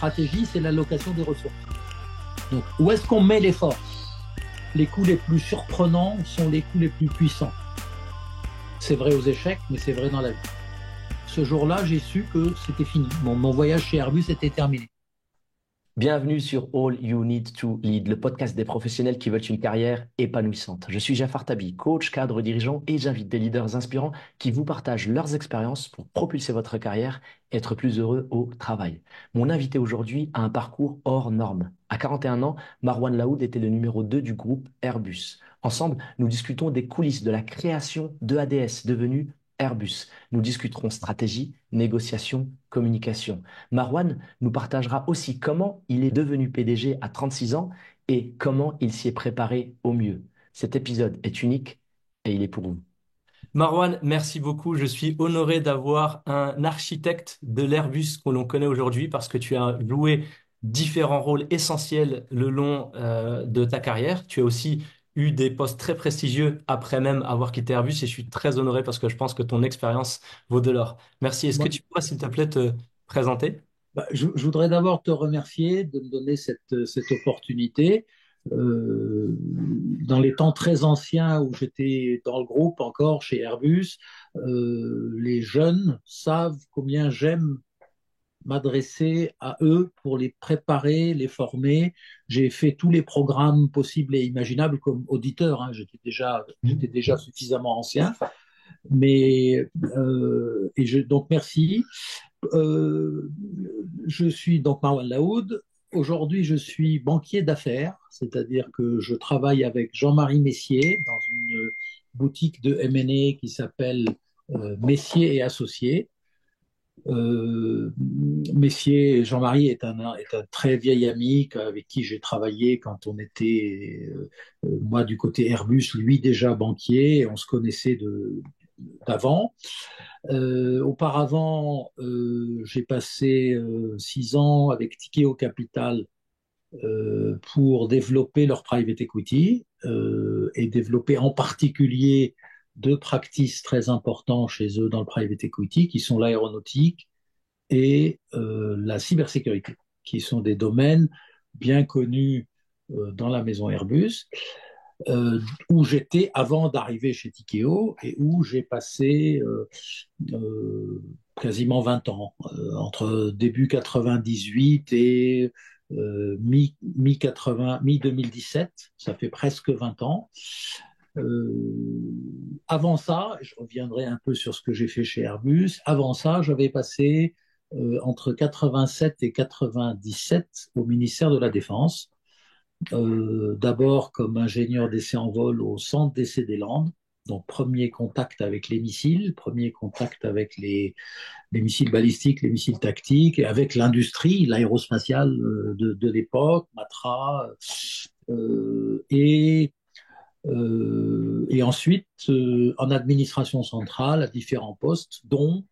stratégie, c'est l'allocation des ressources. Donc, où est-ce qu'on met l'effort? Les coups les plus surprenants sont les coups les plus puissants. C'est vrai aux échecs, mais c'est vrai dans la vie. Ce jour-là, j'ai su que c'était fini. Mon voyage chez Airbus était terminé. Bienvenue sur All You Need to Lead, le podcast des professionnels qui veulent une carrière épanouissante. Je suis Jafar Tabi, coach, cadre, dirigeant et j'invite des leaders inspirants qui vous partagent leurs expériences pour propulser votre carrière et être plus heureux au travail. Mon invité aujourd'hui a un parcours hors norme. À 41 ans, Marwan Laoud était le numéro 2 du groupe Airbus. Ensemble, nous discutons des coulisses de la création de ADS, devenu Airbus. Nous discuterons stratégie, négociation, communication. Marwan nous partagera aussi comment il est devenu PDG à 36 ans et comment il s'y est préparé au mieux. Cet épisode est unique et il est pour vous. Marwan, merci beaucoup. Je suis honoré d'avoir un architecte de l'Airbus que l'on connaît aujourd'hui parce que tu as joué différents rôles essentiels le long de ta carrière. Tu as aussi eu des postes très prestigieux après même avoir quitté Airbus et je suis très honoré parce que je pense que ton expérience vaut de l'or. Merci. Est-ce que Moi, tu pourrais, s'il te plaît, te présenter? je voudrais d'abord te remercier de me donner cette opportunité. Dans les temps très anciens où j'étais dans le groupe encore chez Airbus, les jeunes savent combien j'aime m'adresser à eux pour les préparer, les former. J'ai fait tous les programmes possibles et imaginables comme auditeur, hein. J'étais déjà suffisamment ancien. Donc merci. Euh, je suis donc Marwan Laoud. Aujourd'hui, je suis banquier d'affaires, c'est-à-dire que je travaille avec Jean-Marie Messier dans une boutique de M&A qui s'appelle Messier et Associés. Messier Jean-Marie est un très vieil ami avec qui j'ai travaillé quand on était, moi du côté Airbus, lui déjà banquier, et on se connaissait d'avant. Auparavant, j'ai passé 6 ans avec Tikeo Capital pour développer leur private equity et développer en particulier deux practices très importants chez eux dans le private equity, qui sont l'aéronautique et la cybersécurité, qui sont des domaines bien connus dans la maison Airbus, où j'étais avant d'arriver chez Tikeo et où j'ai passé quasiment 20 ans, entre début 98 et mi-2017, ça fait presque 20 ans. Euh, Avant ça, je reviendrai un peu sur ce que j'ai fait chez Airbus. Avant ça, j'avais passé entre 87 et 97 au ministère de la Défense. D'abord comme ingénieur d'essai en vol au centre d'essai des Landes. Donc, premier contact avec les missiles, premier contact avec les missiles balistiques, les missiles tactiques, et avec l'industrie, l'aérospatiale de l'époque, Matra, et ensuite en administration centrale à différents postes, dont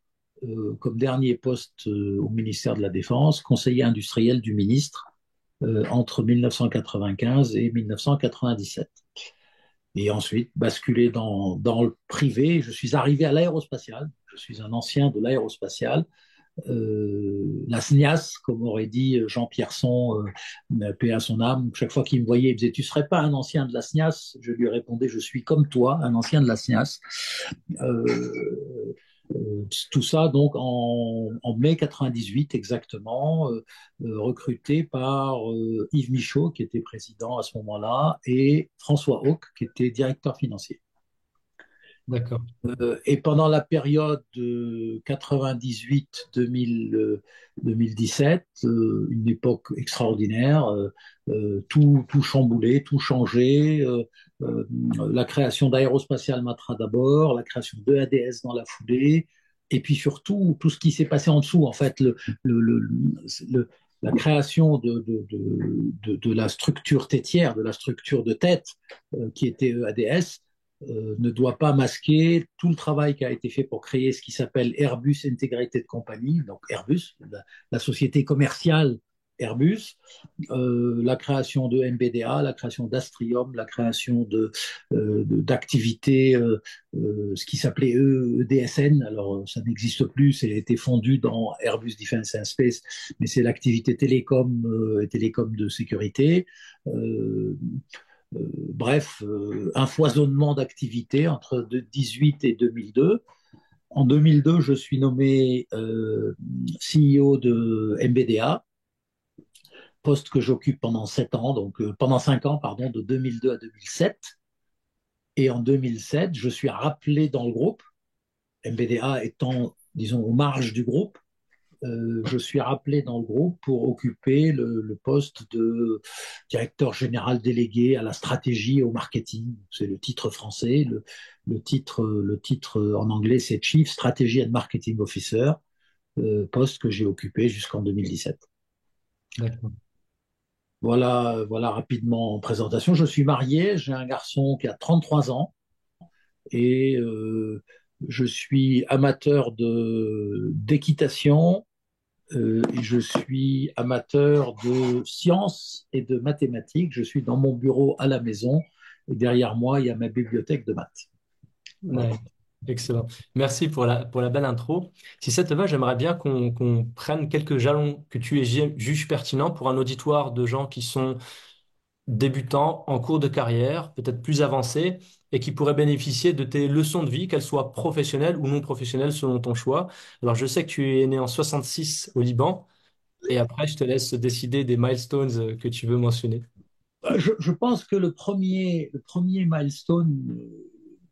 comme dernier poste au ministère de la Défense, conseiller industriel du ministre entre 1995 et 1997. Et ensuite, basculer dans le privé, je suis arrivé à l'aérospatiale. Je suis un ancien de l'aérospatiale. La SNIAS, comme aurait dit Jean Pierson, paix à son âme, chaque fois qu'il me voyait, il me disait: Tu ne serais pas un ancien de la SNIAS? Je lui répondais: Je suis comme toi, un ancien de la SNIAS. Tout ça donc en mai 98 exactement, recruté par Yves Michaud, qui était président à ce moment-là, et François Hauck, qui était directeur financier. D'accord. Et pendant la période 98-2017, une époque extraordinaire, tout chamboulé, tout changé. La création d'Aérospatiale Matra d'abord, la création de ADS dans la foulée, et puis surtout tout ce qui s'est passé en dessous. En fait, le, le, le, la création de la structure têtière, de la structure de tête qui était ADS, ne doit pas masquer tout le travail qui a été fait pour créer ce qui s'appelle Airbus Integrated Company, donc Airbus, la société commerciale Airbus, la création de MBDA, la création d'Astrium, la création d'activités, ce qui s'appelait EDSN. Alors, ça n'existe plus, ça a été fondu dans Airbus Defence and Space, mais c'est l'activité télécom et télécom de sécurité. Euh, Bref, un foisonnement d'activités entre 2018 et 2002. En 2002, je suis nommé CEO de MBDA, poste que j'occupe pendant 7 ans, donc pendant 5 ans, pardon, de 2002 à 2007. Et en 2007, je suis rappelé dans le groupe, MBDA étant, disons, aux marges du groupe. Je suis rappelé dans le groupe pour occuper le poste de directeur général délégué à la stratégie et au marketing. C'est le titre français. Le titre en anglais, c'est Chief Strategy and Marketing Officer, poste que j'ai occupé jusqu'en 2017. D'accord. Voilà rapidement en présentation. Je suis marié, j'ai un garçon qui a 33 ans et je suis amateur d'équitation. Et je suis amateur de sciences et de mathématiques. Je suis dans mon bureau à la maison et derrière moi, il y a ma bibliothèque de maths. Voilà. Ouais. Excellent. Merci pour la belle intro. Si ça te va, j'aimerais bien qu'on prenne quelques jalons que tu juges pertinents pour un auditoire de gens qui sont débutants, en cours de carrière, peut-être plus avancés, et qui pourraient bénéficier de tes leçons de vie, qu'elles soient professionnelles ou non professionnelles selon ton choix. Alors, je sais que tu es né en 66 au Liban, et après, je te laisse décider des milestones que tu veux mentionner. Je pense que le premier milestone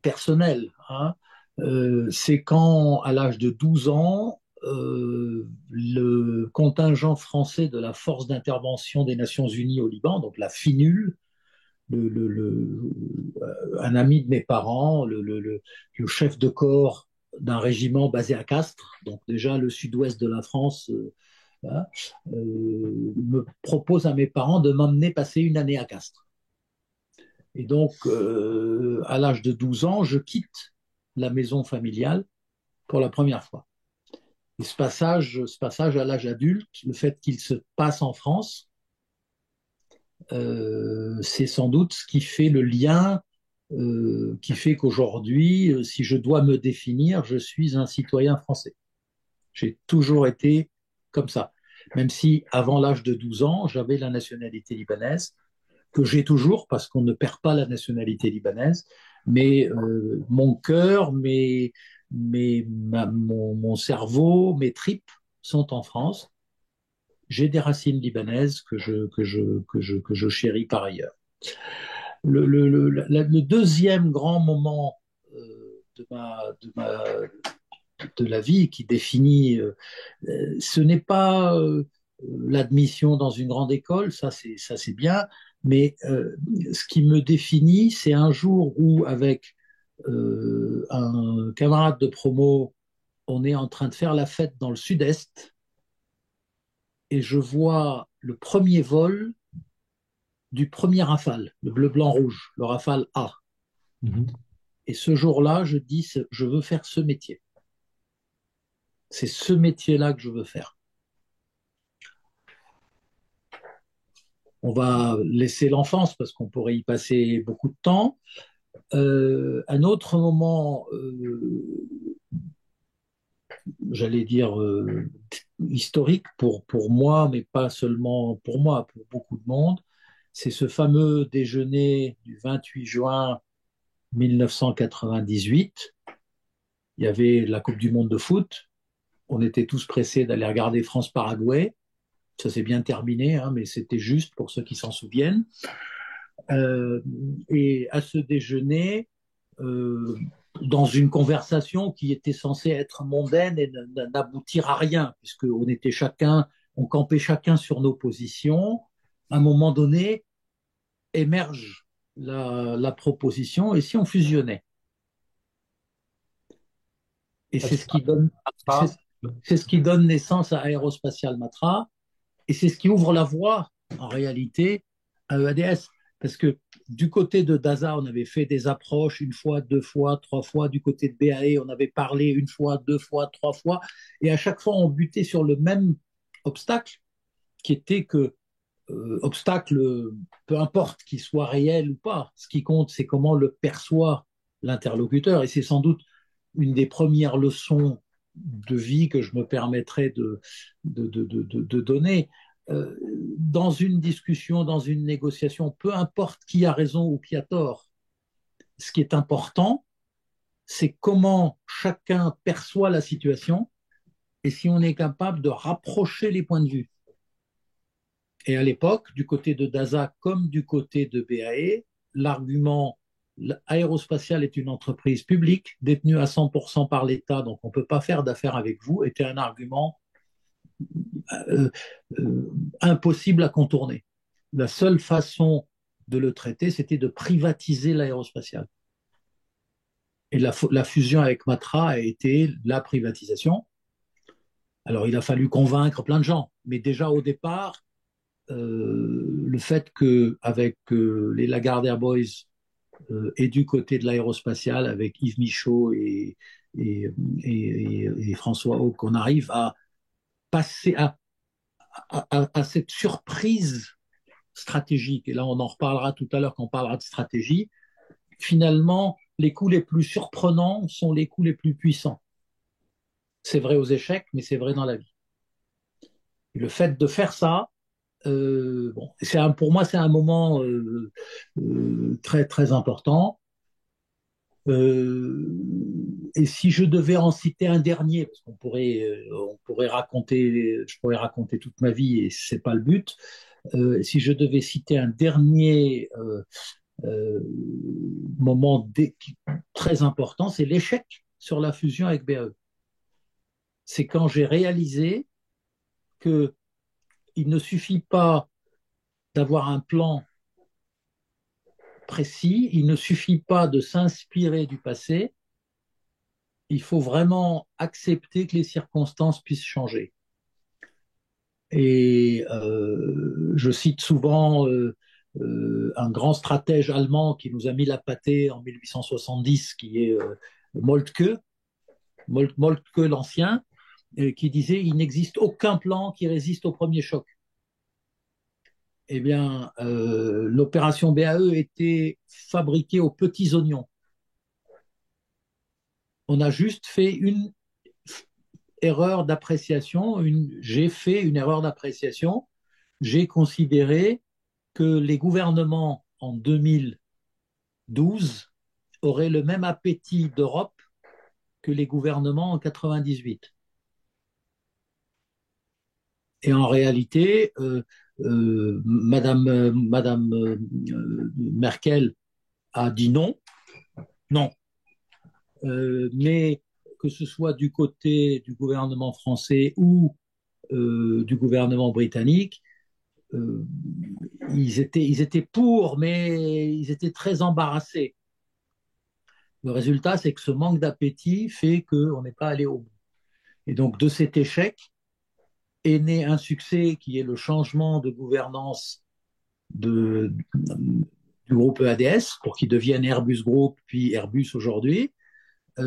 personnel, hein, c'est quand, à l'âge de 12 ans, le contingent français de la force d'intervention des Nations Unies au Liban, donc la FINUL, un ami de mes parents, le chef de corps d'un régiment basé à Castres, donc déjà le sud-ouest de la France, voilà, me propose à mes parents de m'emmener passer une année à Castres. Et donc, à l'âge de 12 ans, je quitte la maison familiale pour la première fois. Et ce passage à l'âge adulte, le fait qu'il se passe en France, c'est sans doute ce qui fait le lien, qui fait qu'aujourd'hui, si je dois me définir, je suis un citoyen français. J'ai toujours été comme ça. Même si, avant l'âge de 12 ans, j'avais la nationalité libanaise, que j'ai toujours, parce qu'on ne perd pas la nationalité libanaise, mais mon cœur, mon cerveau, mes tripes sont en France. J'ai des racines libanaises que je chéris par ailleurs. Le deuxième grand moment de la vie qui définit, ce n'est pas l'admission dans une grande école, ça c'est bien, mais ce qui me définit, c'est un jour où, avec un camarade de promo, on est en train de faire la fête dans le sud-est et je vois le premier vol du premier Rafale, le bleu, blanc, rouge, le Rafale A. Mhm. Et ce jour-là, je dis, je veux faire ce métier. C'est ce métier-là que je veux faire. On va laisser l'enfance parce qu'on pourrait y passer beaucoup de temps. Un autre moment, j'allais dire, historique pour moi, mais pas seulement pour moi, pour beaucoup de monde, c'est ce fameux déjeuner du 28 juin 1998. Il y avait la Coupe du Monde de foot. On était tous pressés d'aller regarder France-Paraguay. Ça s'est bien terminé, hein, mais c'était juste pour ceux qui s'en souviennent. Et à ce déjeuner, euh, dans une conversation qui était censée être mondaine et n'aboutir à rien, puisqu'on était chacun, on campait chacun sur nos positions. À un moment donné, émerge la proposition, et si on fusionnait? Et Ça te c'est, fera. c'est ce qui donne naissance à Aérospatiale Matra, et c'est ce qui ouvre la voie, en réalité, à EADS. Parce que du côté de DASA, on avait fait des approches une fois, deux fois, trois fois. Du côté de BAE, on avait parlé une fois, deux fois, trois fois. Et à chaque fois, on butait sur le même obstacle. qui était que obstacle, peu importe qu'il soit réel ou pas, ce qui compte, c'est comment le perçoit l'interlocuteur. Et c'est sans doute une des premières leçons de vie que je me permettrais de donner. Dans une discussion, dans une négociation, peu importe qui a raison ou qui a tort, ce qui est important, c'est comment chacun perçoit la situation et si on est capable de rapprocher les points de vue. Et à l'époque, du côté de DASA comme du côté de BAE, l'argument aérospatiale est une entreprise publique détenue à 100% par l'État, donc on ne peut pas faire d'affaires avec vous, était un argument euh, impossible à contourner. La seule façon de le traiter, c'était de privatiser l'aérospatiale. Et la fusion avec Matra a été la privatisation. Alors il a fallu convaincre plein de gens, mais déjà au départ, le fait qu'avec les Lagardère Boys et du côté de l'aérospatiale, avec Yves Michaud et François Haug, qu'on arrive à passer à cette surprise stratégique, et là on en reparlera tout à l'heure quand on parlera de stratégie, finalement, les coups les plus surprenants sont les coups les plus puissants. C'est vrai aux échecs, mais c'est vrai dans la vie. Et le fait de faire ça, bon, pour moi, c'est un moment très, très important. Euh, et si je devais en citer un dernier, parce on pourrait raconter, je pourrais raconter toute ma vie et c'est pas le but. Si je devais citer un dernier euh, moment très important, c'est l'échec sur la fusion avec BAE. C'est quand j'ai réalisé que il ne suffit pas d'avoir un plan précis, il ne suffit pas de s'inspirer du passé, il faut vraiment accepter que les circonstances puissent changer. Et je cite souvent un grand stratège allemand qui nous a mis la pâtée en 1870, qui est Moltke, Moltke l'ancien, qui disait il n'existe aucun plan qui résiste au premier choc. Eh bien, l'opération BAE était fabriquée aux petits oignons. On a juste fait une erreur d'appréciation, j'ai fait une erreur d'appréciation. J'ai considéré que les gouvernements en 2012 auraient le même appétit d'Europe que les gouvernements en 98. Et en réalité, Madame Merkel a dit non, non. Mais que ce soit du côté du gouvernement français ou du gouvernement britannique, euh, ils étaient pour, mais ils étaient très embarrassés. Le résultat, c'est que ce manque d'appétit fait qu'on n'est pas allé au bout. Et donc, de cet échec est né un succès qui est le changement de gouvernance du groupe EADS pour qu'il devienne Airbus Group, puis Airbus aujourd'hui. En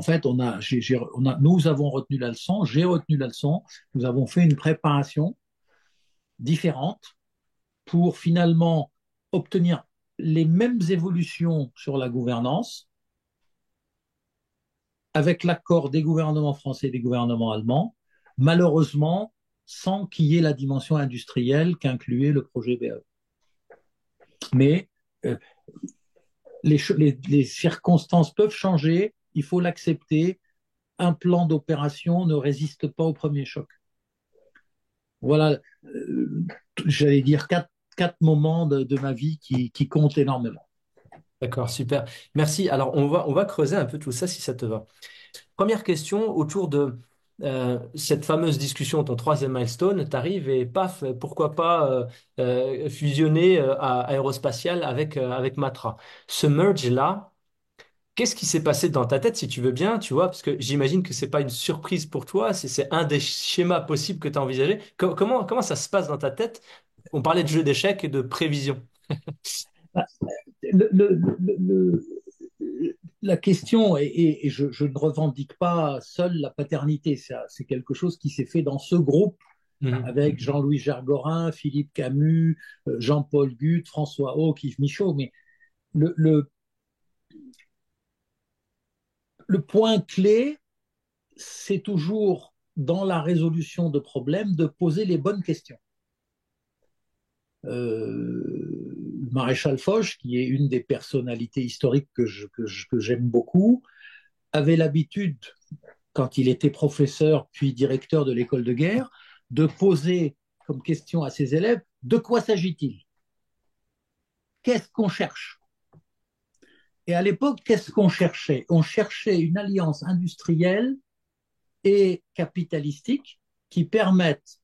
fait, nous avons retenu la leçon, j'ai retenu la leçon, nous avons fait une préparation différente pour finalement obtenir les mêmes évolutions sur la gouvernance avec l'accord des gouvernements français et des gouvernements allemands, malheureusement sans qu'il y ait la dimension industrielle qu'incluait le projet BAE. Mais euh, les circonstances peuvent changer, il faut l'accepter. Un plan d'opération ne résiste pas au premier choc. Voilà, j'allais dire quatre moments de ma vie qui comptent énormément. D'accord, super. Merci. Alors, on va creuser un peu tout ça si ça te va. Première question autour de cette fameuse discussion, ton troisième milestone, tu arrives et paf, pourquoi pas fusionner à Aérospatiale avec Matra. Ce merge-là, qu'est-ce qui s'est passé dans ta tête, si tu veux bien, tu vois, parce que j'imagine que c'est pas une surprise pour toi, c'est un des schémas possibles que tu as envisagé. Comment ça se passe dans ta tête? On parlait de jeu d'échecs et de prévision. Le, le, le, la question, et je ne revendique pas seul la paternité, c'est quelque chose qui s'est fait dans ce groupe Mhm. avec Jean-Louis Gergorin, Philippe Camus, Jean-Paul Guth, François Haug, Yves Michaud. Mais le, le, le point clé, c'est toujours dans la résolution de problèmes de poser les bonnes questions. Le maréchal Foch, qui est une des personnalités historiques que j'aime beaucoup, avait l'habitude, quand il était professeur puis directeur de l'école de guerre, de poser comme question à ses élèves, de quoi s'agit-il? Qu'est-ce qu'on cherche? Et à l'époque, qu'est-ce qu'on cherchait? On cherchait une alliance industrielle et capitalistique qui permette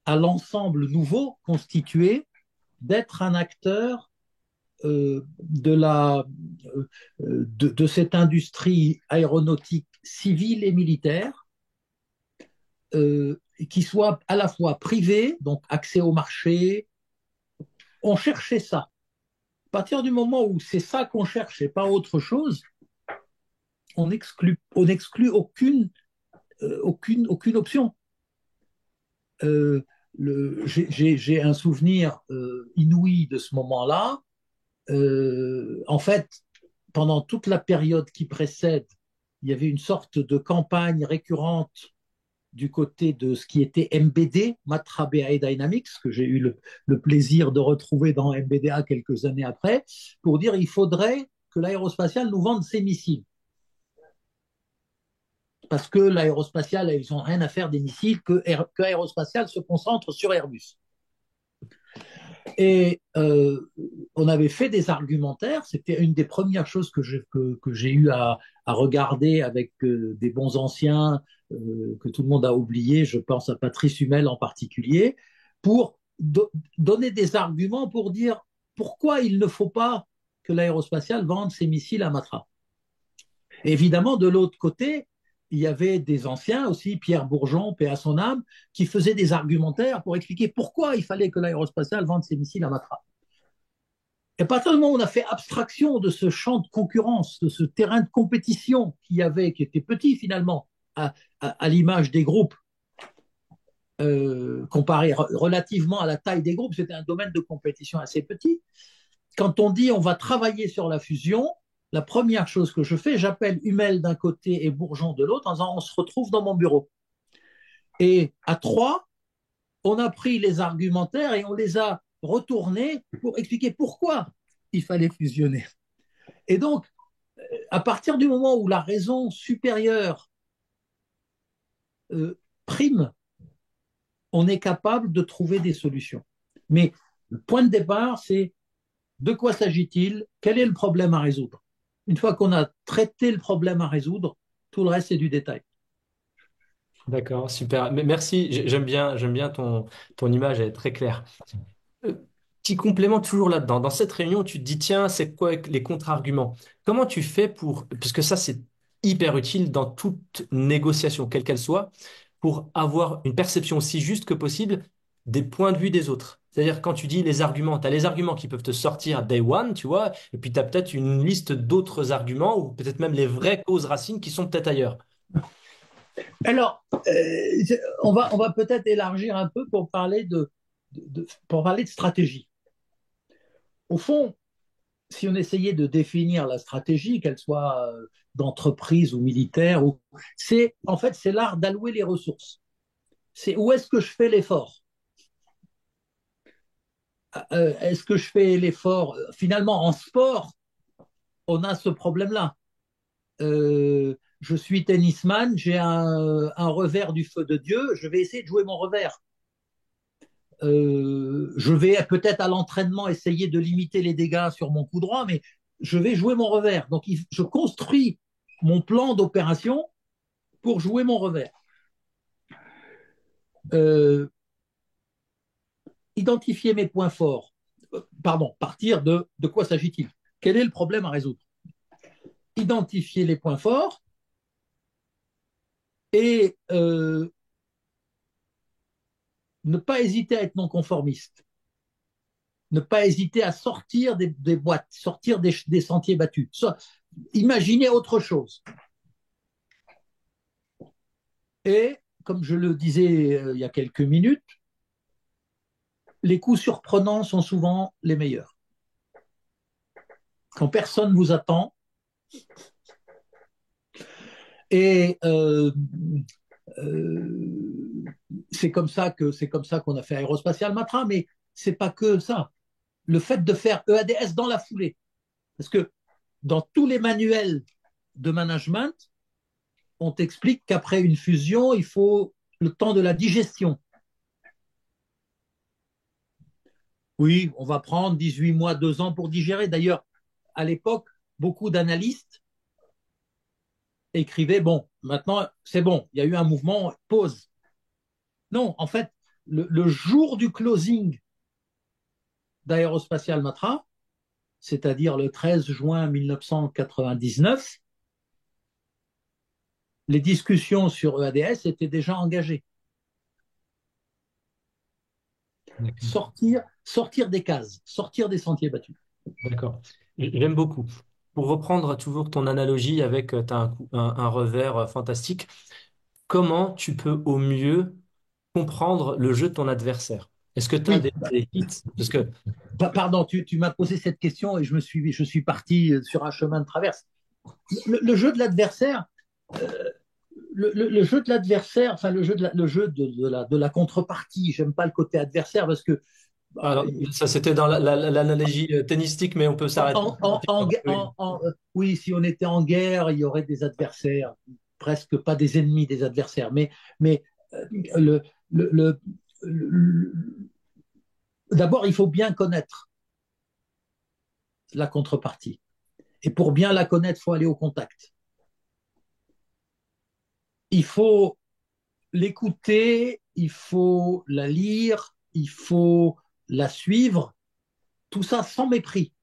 à l'ensemble nouveau constitué d'être un acteur de cette industrie aéronautique civile et militaire, qui soit à la fois privée, donc accès au marché. On cherchait ça. À partir du moment où c'est ça qu'on cherche et pas autre chose, on exclut aucune option. J'ai un souvenir inouï de ce moment-là. En fait, pendant toute la période qui précède, il y avait une sorte de campagne récurrente du côté de ce qui était MBD, Matra BAE Dynamics, que j'ai eu le plaisir de retrouver dans MBDA quelques années après, pour dire qu'il faudrait que l'aérospatiale nous vende ses missiles. Parce que l'aérospatiale, ils n'ont rien à faire des missiles, que l'aérospatiale se concentre sur Airbus. Et on avait fait des argumentaires, c'était une des premières choses que j'ai eu à regarder avec des bons anciens que tout le monde a oubliés, je pense à Patrice Hummel en particulier, pour donner des arguments pour dire pourquoi il ne faut pas que l'aérospatiale vende ses missiles à Matra. Évidemment, de l'autre côté, il y avait des anciens aussi, Pierre Bourgeon, paix à son âme, qui faisaient des argumentaires pour expliquer pourquoi il fallait que l'aérospatiale vende ses missiles à Matra. Et à partir du moment où on a fait abstraction de ce champ de concurrence, de ce terrain de compétition qu'il y avait, qui était petit finalement, à l'image des groupes, comparé relativement à la taille des groupes, c'était un domaine de compétition assez petit. Quand on dit on va travailler sur la fusion, la première chose que je fais, j'appelle Hummel d'un côté et Bourgeon de l'autre en disant on se retrouve dans mon bureau. Et à trois, on a pris les argumentaires et on les a retournés pour expliquer pourquoi il fallait fusionner. Et donc, à partir du moment où la raison supérieure prime, on est capable de trouver des solutions. Mais le point de départ, c'est de quoi s'agit-il? Quel est le problème à résoudre? Une fois qu'on a traité le problème à résoudre, tout le reste, c'est du détail. D'accord, super. Merci, j'aime bien ton image, elle est très claire. Euh, Petit complément toujours là-dedans. Dans cette réunion, tu te dis, tiens, c'est quoi les contre-arguments? Comment tu fais pour, parce que ça, c'est hyper utile dans toute négociation, quelle qu'elle soit, pour avoir une perception aussi juste que possible des points de vue des autres. C'est-à-dire, quand tu dis les arguments, tu as les arguments qui peuvent te sortir day one, tu vois, et puis tu as peut-être une liste d'autres arguments, ou peut-être même les vraies causes racines qui sont peut-être ailleurs. Alors, on va peut-être élargir un peu pour parler de stratégie. Au fond, si on essayait de définir la stratégie, qu'elle soit d'entreprise ou militaire, c'est en fait c'est l'art d'allouer les ressources. C'est où est-ce que je fais l'effort? Est-ce que je fais l'effort? Finalement, en sport, on a ce problème-là. Je suis tennisman, j'ai un revers du feu de Dieu, je vais essayer de jouer mon revers. Je vais peut-être à l'entraînement essayer de limiter les dégâts sur mon coup droit, mais je vais jouer mon revers. Donc, je construis mon plan d'opération pour jouer mon revers. Euh, Identifier mes points forts. Pardon, partir de quoi s'agit-il? Quel est le problème à résoudre? Identifier les points forts et ne pas hésiter à être non conformiste. Ne pas hésiter à sortir des boîtes, sortir des sentiers battus. Imaginez autre chose. Et comme je le disais il y a quelques minutes, les coups surprenants sont souvent les meilleurs. Quand personne ne vous attend, et euh, c'est comme ça qu'on a fait Aérospatiale Matra, mais c'est pas que ça. Le fait de faire EADS dans la foulée, parce que dans tous les manuels de management, on t'explique qu'après une fusion, il faut le temps de la digestion. Oui, on va prendre 18 mois, 2 ans pour digérer. D'ailleurs, à l'époque, beaucoup d'analystes écrivaient, bon, maintenant, c'est bon, il y a eu un mouvement, pause. Non, en fait, le jour du closing d'Aérospatiale Matra, c'est-à-dire le 13 juin 1999, les discussions sur EADS étaient déjà engagées. Sortir des cases, sortir des sentiers battus. D'accord. J'aime beaucoup. Pour reprendre toujours ton analogie avec t'as un revers fantastique, comment tu peux au mieux comprendre le jeu de ton adversaire? Est-ce que tu as Oui, des hits? Parce que pardon, tu m'as posé cette question et je suis parti sur un chemin de traverse. Le jeu de l'adversaire, euh, le jeu de l'adversaire, enfin le jeu de la contrepartie, j'aime pas le côté adversaire parce que bah, alors, ça c'était dans l'analogie tennistique, mais on peut s'arrêter. Oui. oui, si on était en guerre, il y aurait des adversaires, presque pas des ennemis, des adversaires. Mais le, le, le, le, d'abord, il faut bien connaître la contrepartie. Et pour bien la connaître, il faut aller au contact. Il faut l'écouter, il faut la lire, il faut la suivre, tout ça sans mépris.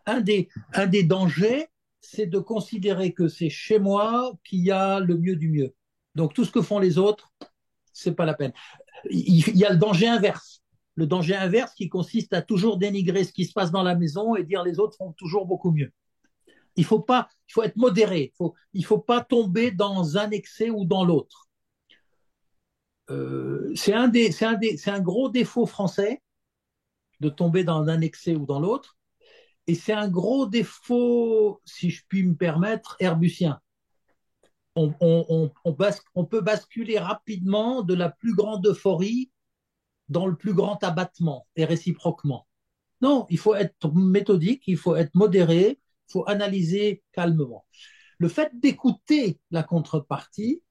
Un des dangers, c'est de considérer que c'est chez moi qu'il y a le mieux du mieux. Donc tout ce que font les autres, c'est pas la peine. Il y a le danger inverse. Le danger inverse qui consiste à toujours dénigrer ce qui se passe dans la maison et dire les autres font toujours beaucoup mieux. Il faut être modéré. Il faut pas tomber dans un excès ou dans l'autre. C'est un gros défaut français de tomber dans un excès ou dans l'autre. Et c'est un gros défaut, si je puis me permettre, herbusien. On peut basculer rapidement de la plus grande euphorie dans le plus grand abattement et réciproquement. Non, il faut être méthodique, il faut être modéré, il faut analyser calmement. Le fait d'écouter la contrepartie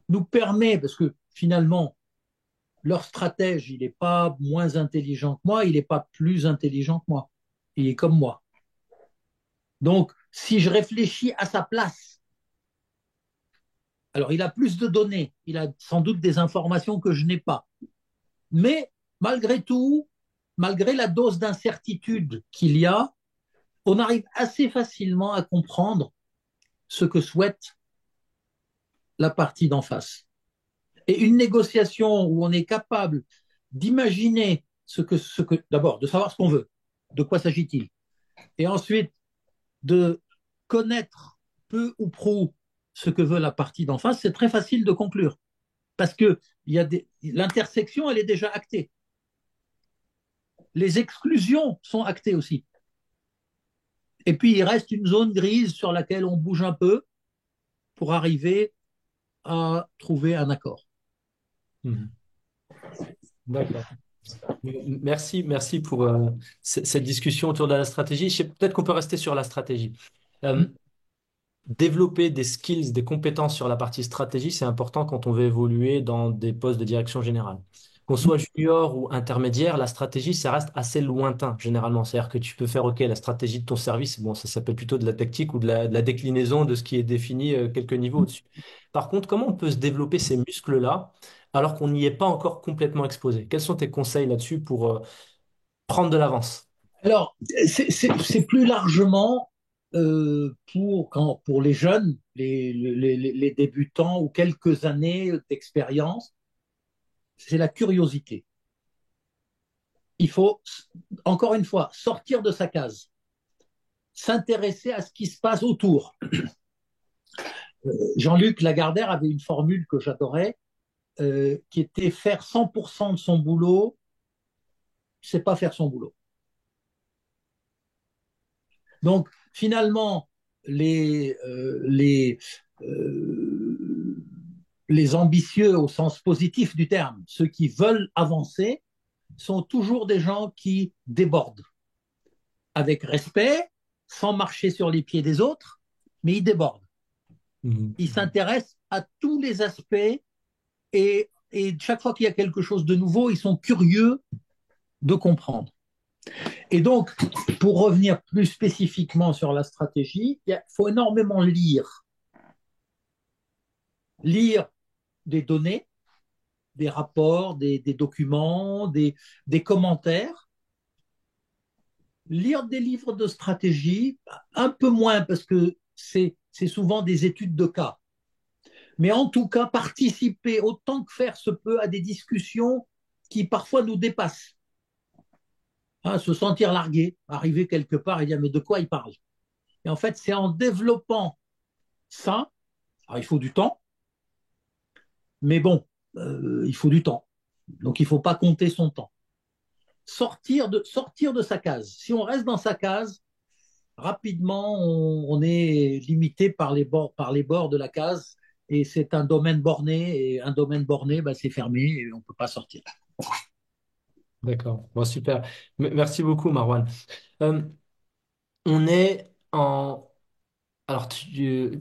nous permet, parce que finalement, leur stratège, il n'est pas moins intelligent que moi, il n'est pas plus intelligent que moi. Il est comme moi. Donc, si je réfléchis à sa place, alors il a plus de données, il a sans doute des informations que je n'ai pas. Mais malgré tout, malgré la dose d'incertitude qu'il y a, on arrive assez facilement à comprendre ce que souhaite la partie d'en face. Et une négociation où on est capable d'imaginer d'abord, de savoir ce qu'on veut, de quoi s'agit-il, et ensuite de connaître peu ou prou ce que veut la partie d'en face, c'est très facile de conclure. Parce que l'intersection, elle est déjà actée. Les exclusions sont actées aussi. Et puis, il reste une zone grise sur laquelle on bouge un peu pour arriver à trouver un accord. Mhm. D'accord. Merci pour cette discussion autour de la stratégie. Peut-être qu'on peut rester sur la stratégie. Euh, Développer des skills, des compétences sur la partie stratégie, c'est important quand on veut évoluer dans des postes de direction générale. Qu'on soit junior ou intermédiaire, la stratégie, ça reste assez lointain généralement. C'est-à-dire que tu peux faire, OK, la stratégie de ton service, bon, ça s'appelle plutôt de la tactique ou de la déclinaison de ce qui est défini quelques niveaux au-dessus. Par contre, comment on peut se développer ces muscles-là alors qu'on n'y est pas encore complètement exposé? Quels sont tes conseils là-dessus pour prendre de l'avance? Alors, c'est plus largement pour les jeunes, les débutants ou quelques années d'expérience, c'est la curiosité. Il faut, encore une fois, sortir de sa case, s'intéresser à ce qui se passe autour. Jean-Luc Lagardère avait une formule que j'adorais, qui était faire 100% de son boulot, c'est pas faire son boulot. Donc, finalement, les, euh, les, euh, les ambitieux au sens positif du terme, ceux qui veulent avancer, sont toujours des gens qui débordent avec respect, sans marcher sur les pieds des autres, mais ils débordent. Mhm. Ils s'intéressent à tous les aspects et chaque fois qu'il y a quelque chose de nouveau, ils sont curieux de comprendre. Et donc, pour revenir plus spécifiquement sur la stratégie, il faut énormément lire. Lire des données, des rapports, des documents, des commentaires, lire des livres de stratégie, un peu moins parce que c'est souvent des études de cas, mais en tout cas participer autant que faire se peut à des discussions qui parfois nous dépassent. Hein, se sentir largué, arriver quelque part et dire mais de quoi il parle. Et en fait, c'est en développant ça, alors il faut du temps, mais bon, il faut du temps. Donc il ne faut pas compter son temps. Sortir de sa case. Si on reste dans sa case, rapidement, on est limité par les bords de la case et c'est un domaine borné. Et un domaine borné, bah, c'est fermé et on ne peut pas sortir. D'accord. Bon, super. Merci beaucoup, Marwan. Euh, on est en, alors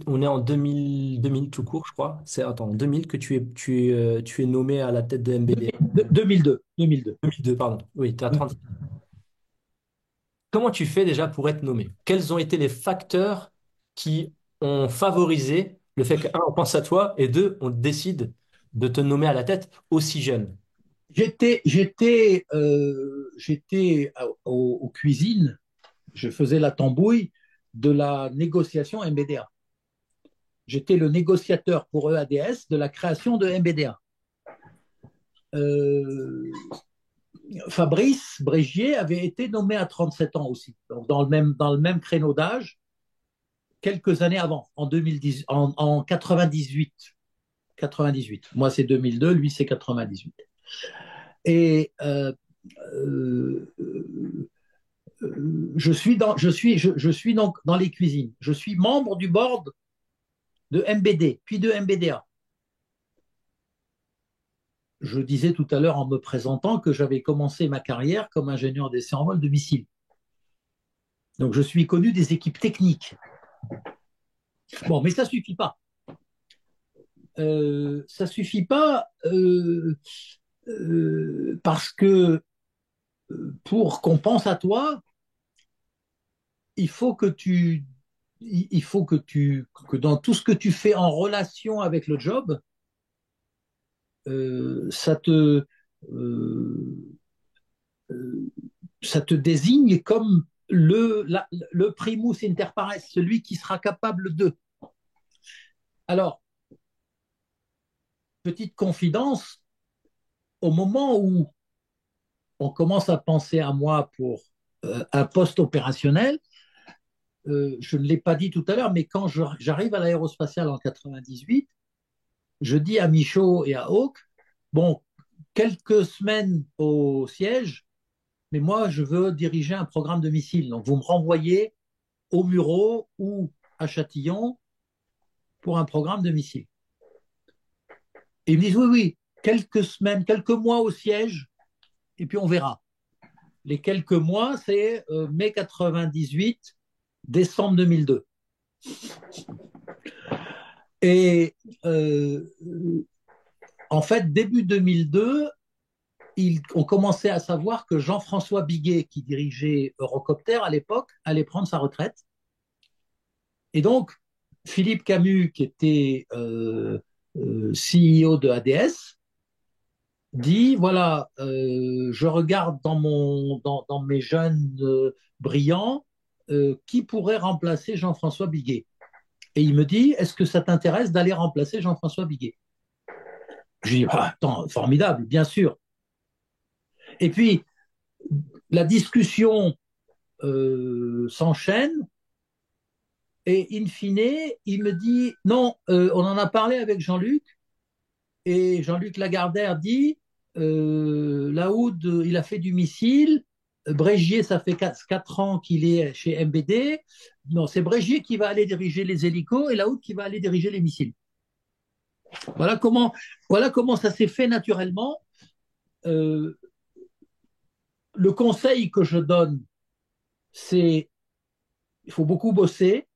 on est en 2000 tout court, je crois. C'est attends, en 2000 que tu es nommé à la tête de MBDA. 2002. 2002. 2002, pardon. Oui, tu as 30. Comment tu fais déjà pour être nommé? Quels ont été les facteurs qui ont favorisé le fait que, un, on pense à toi et deux, on décide de te nommer à la tête aussi jeune? J'étais aux cuisines, je faisais la tambouille de la négociation MBDA. J'étais le négociateur pour EADS de la création de MBDA. Euh, Fabrice Brégier avait été nommé à 37 ans aussi, donc dans le même créneau d'âge, quelques années avant, en 2010, en 98. 98. Moi, c'est 2002, lui, c'est 98. Et euh, je suis donc dans les cuisines. Je suis membre du board de MBD, puis de MBDA. Je disais tout à l'heure en me présentant que j'avais commencé ma carrière comme ingénieur d'essai en vol de missiles. Donc je suis connu des équipes techniques. Bon, mais ça suffit pas. Ça suffit pas parce que pour qu'on pense à toi, il faut que tu, il faut que dans tout ce que tu fais en relation avec le job, ça euh, euh, ça te désigne comme le primus inter pares, celui qui sera capable de. Alors, petite confidence, au moment où on commence à penser à moi pour un poste opérationnel, je ne l'ai pas dit tout à l'heure, mais quand j'arrive à l'aérospatiale en 98, je dis à Michaud et à Hawk, bon, quelques semaines au siège, mais moi, je veux diriger un programme de missiles. Donc, vous me renvoyez au Mureau ou à Châtillon pour un programme de missiles. Et ils me disent, oui, oui, quelques semaines, quelques mois au siège, et puis on verra. Les quelques mois, c'est mai 98, décembre 2002. Et en fait, début 2002, on commençait à savoir que Jean-François Biguet, qui dirigeait Eurocopter à l'époque, allait prendre sa retraite. Et donc, Philippe Camus, qui était CEO de ADS, dit, voilà, je regarde dans mes jeunes brillants, qui pourrait remplacer Jean-François Biguet. Et il me dit, est-ce que ça t'intéresse d'aller remplacer Jean-François Biguet? Je dis, ah, attends, formidable, bien sûr. Et puis, la discussion s'enchaîne Et in fine, il me dit, non, on en a parlé avec Jean-Luc, et Jean-Luc Lagardère dit, Laoud, il a fait du missile, Brégier, ça fait 4 ans qu'il est chez MBD, non, c'est Brégier qui va aller diriger les hélicos et Laoud qui va aller diriger les missiles. Voilà comment, voilà comment ça s'est fait naturellement. Euh, le conseil que je donne, c'est il faut beaucoup bosser,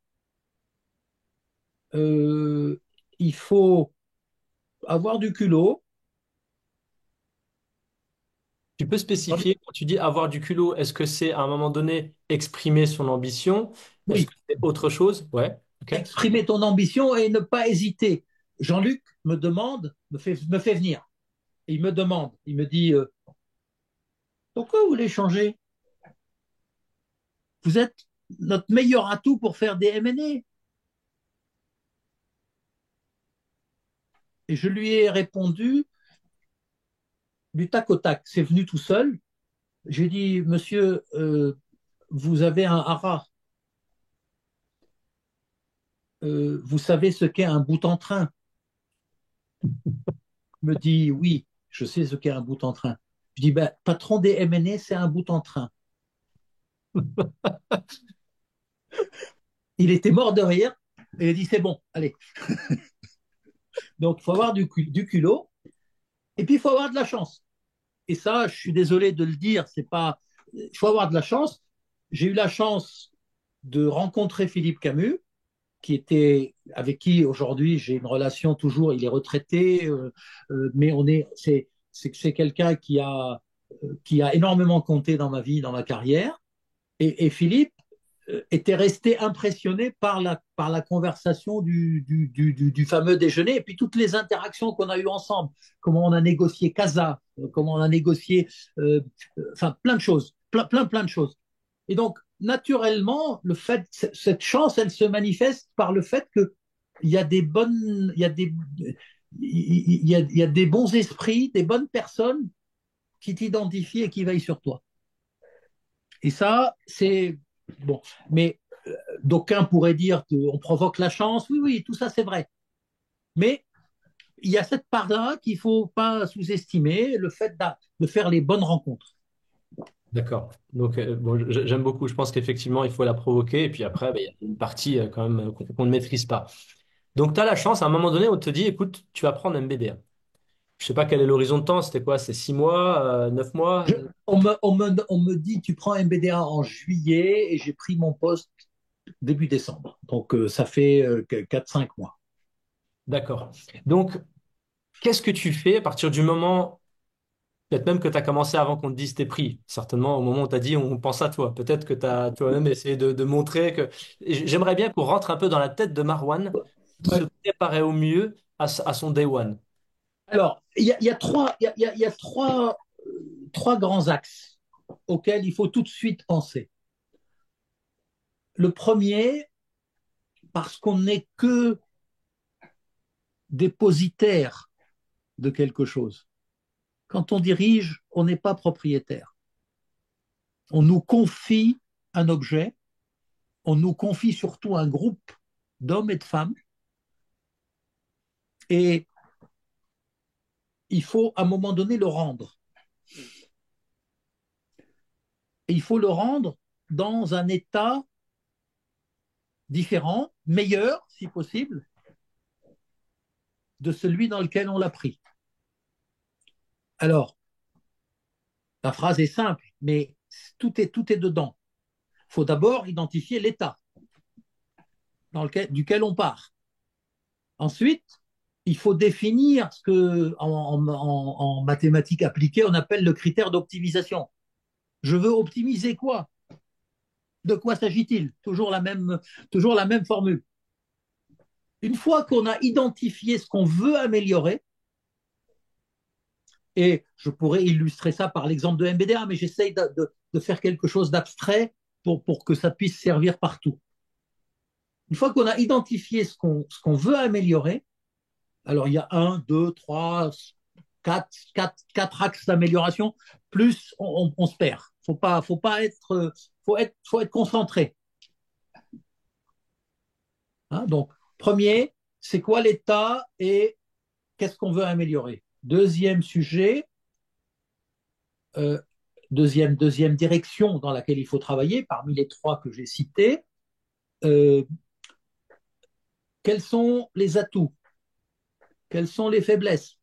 euh, il faut avoir du culot. Tu peux spécifier, quand tu dis avoir du culot, est-ce que c'est à un moment donné exprimer son ambition? Est-ce Oui, que c'est autre chose? Ouais, ok. exprimer ton ambition et ne pas hésiter. Jean-Luc me demande, me fait venir. Et il me demande, il me dit, pourquoi vous voulez changer? Vous êtes notre meilleur atout pour faire des M&A. Et je lui ai répondu du tac au tac. C'est venu tout seul. J'ai dit, monsieur, vous avez un hara. Vous savez ce qu'est un bout en train? Il me dit, oui, je sais ce qu'est un bout en train. Je dis, ben, patron des M&A, c'est un bout en train. Il était mort de rire et il a dit, c'est bon, allez. Donc, il faut avoir du culot et puis il faut avoir de la chance. Et ça, je suis désolé de le dire, c'est pas. Il faut avoir de la chance. J'ai eu la chance de rencontrer Philippe Camus, avec qui aujourd'hui j'ai une relation toujours. Il est retraité, mais c'est quelqu'un qui a énormément compté dans ma vie, dans ma carrière. Et Philippe était resté impressionné par la conversation du fameux déjeuner et puis toutes les interactions qu'on a eues ensemble, comment on a négocié Casa, comment on a négocié, enfin plein de choses, plein de choses. Et donc, naturellement, cette chance, elle se manifeste par le fait que il y a des bonnes, il y a des bons esprits, des bonnes personnes qui t'identifient et qui veillent sur toi. Et ça, c'est bon. Mais d'aucuns pourraient dire qu'on provoque la chance. Oui, oui, tout ça, c'est vrai. Mais il y a cette part-là qu'il ne faut pas sous-estimer, le fait de faire les bonnes rencontres. D'accord. Donc, bon, j'aime beaucoup. Je pense qu'effectivement, il faut la provoquer. Et puis après, bah, il y a une partie quand même qu'on ne maîtrise pas. Donc, tu as la chance, à un moment donné, on te dit, écoute, tu vas prendre MBDA. Je sais pas quel est l'horizon de temps. C'était quoi? C'est 6 mois, 9 mois? On me dit, tu prends MBDA en juillet et j'ai pris mon poste début décembre. Donc, ça fait 4-5 mois. D'accord. Donc, qu'est-ce que tu fais à partir du moment, peut-être même que tu as commencé avant qu'on te dise tes prix, certainement au moment où tu as dit on pense à toi, peut-être que tu as toi-même essayé de montrer que... J'aimerais bien qu'on rentre un peu dans la tête de Marwan, se Ouais. préparer au mieux à son day one. Alors, il y a trois grands axes auxquels il faut tout de suite penser. Le premier, parce qu'on n'est que dépositaire de quelque chose. Quand on dirige, on n'est pas propriétaire. On nous confie un objet, on nous confie surtout un groupe d'hommes et de femmes, et il faut à un moment donné le rendre. Et il faut le rendre dans un état différent, meilleur si possible, de celui dans lequel on l'a pris. Alors, la phrase est simple, mais tout est dedans. Il faut d'abord identifier l'état duquel on part. Ensuite, il faut définir ce que, en mathématiques appliquées, on appelle le critère d'optimisation. Je veux optimiser quoi? De quoi s'agit-il? Toujours la même formule. Une fois qu'on a identifié ce qu'on veut améliorer, et je pourrais illustrer ça par l'exemple de MBDA, mais j'essaye de faire quelque chose d'abstrait pour que ça puisse servir partout. Une fois qu'on a identifié ce qu'on veut améliorer, alors il y a un, deux, trois, quatre axes d'amélioration, plus on se perd. Faut pas être, faut être concentré. hein. Donc, premier, c'est quoi l'état et qu'est-ce qu'on veut améliorer? Deuxième sujet, euh, deuxième direction dans laquelle il faut travailler, parmi les trois que j'ai cités, euh, quels sont les atouts? Quelles sont les faiblesses?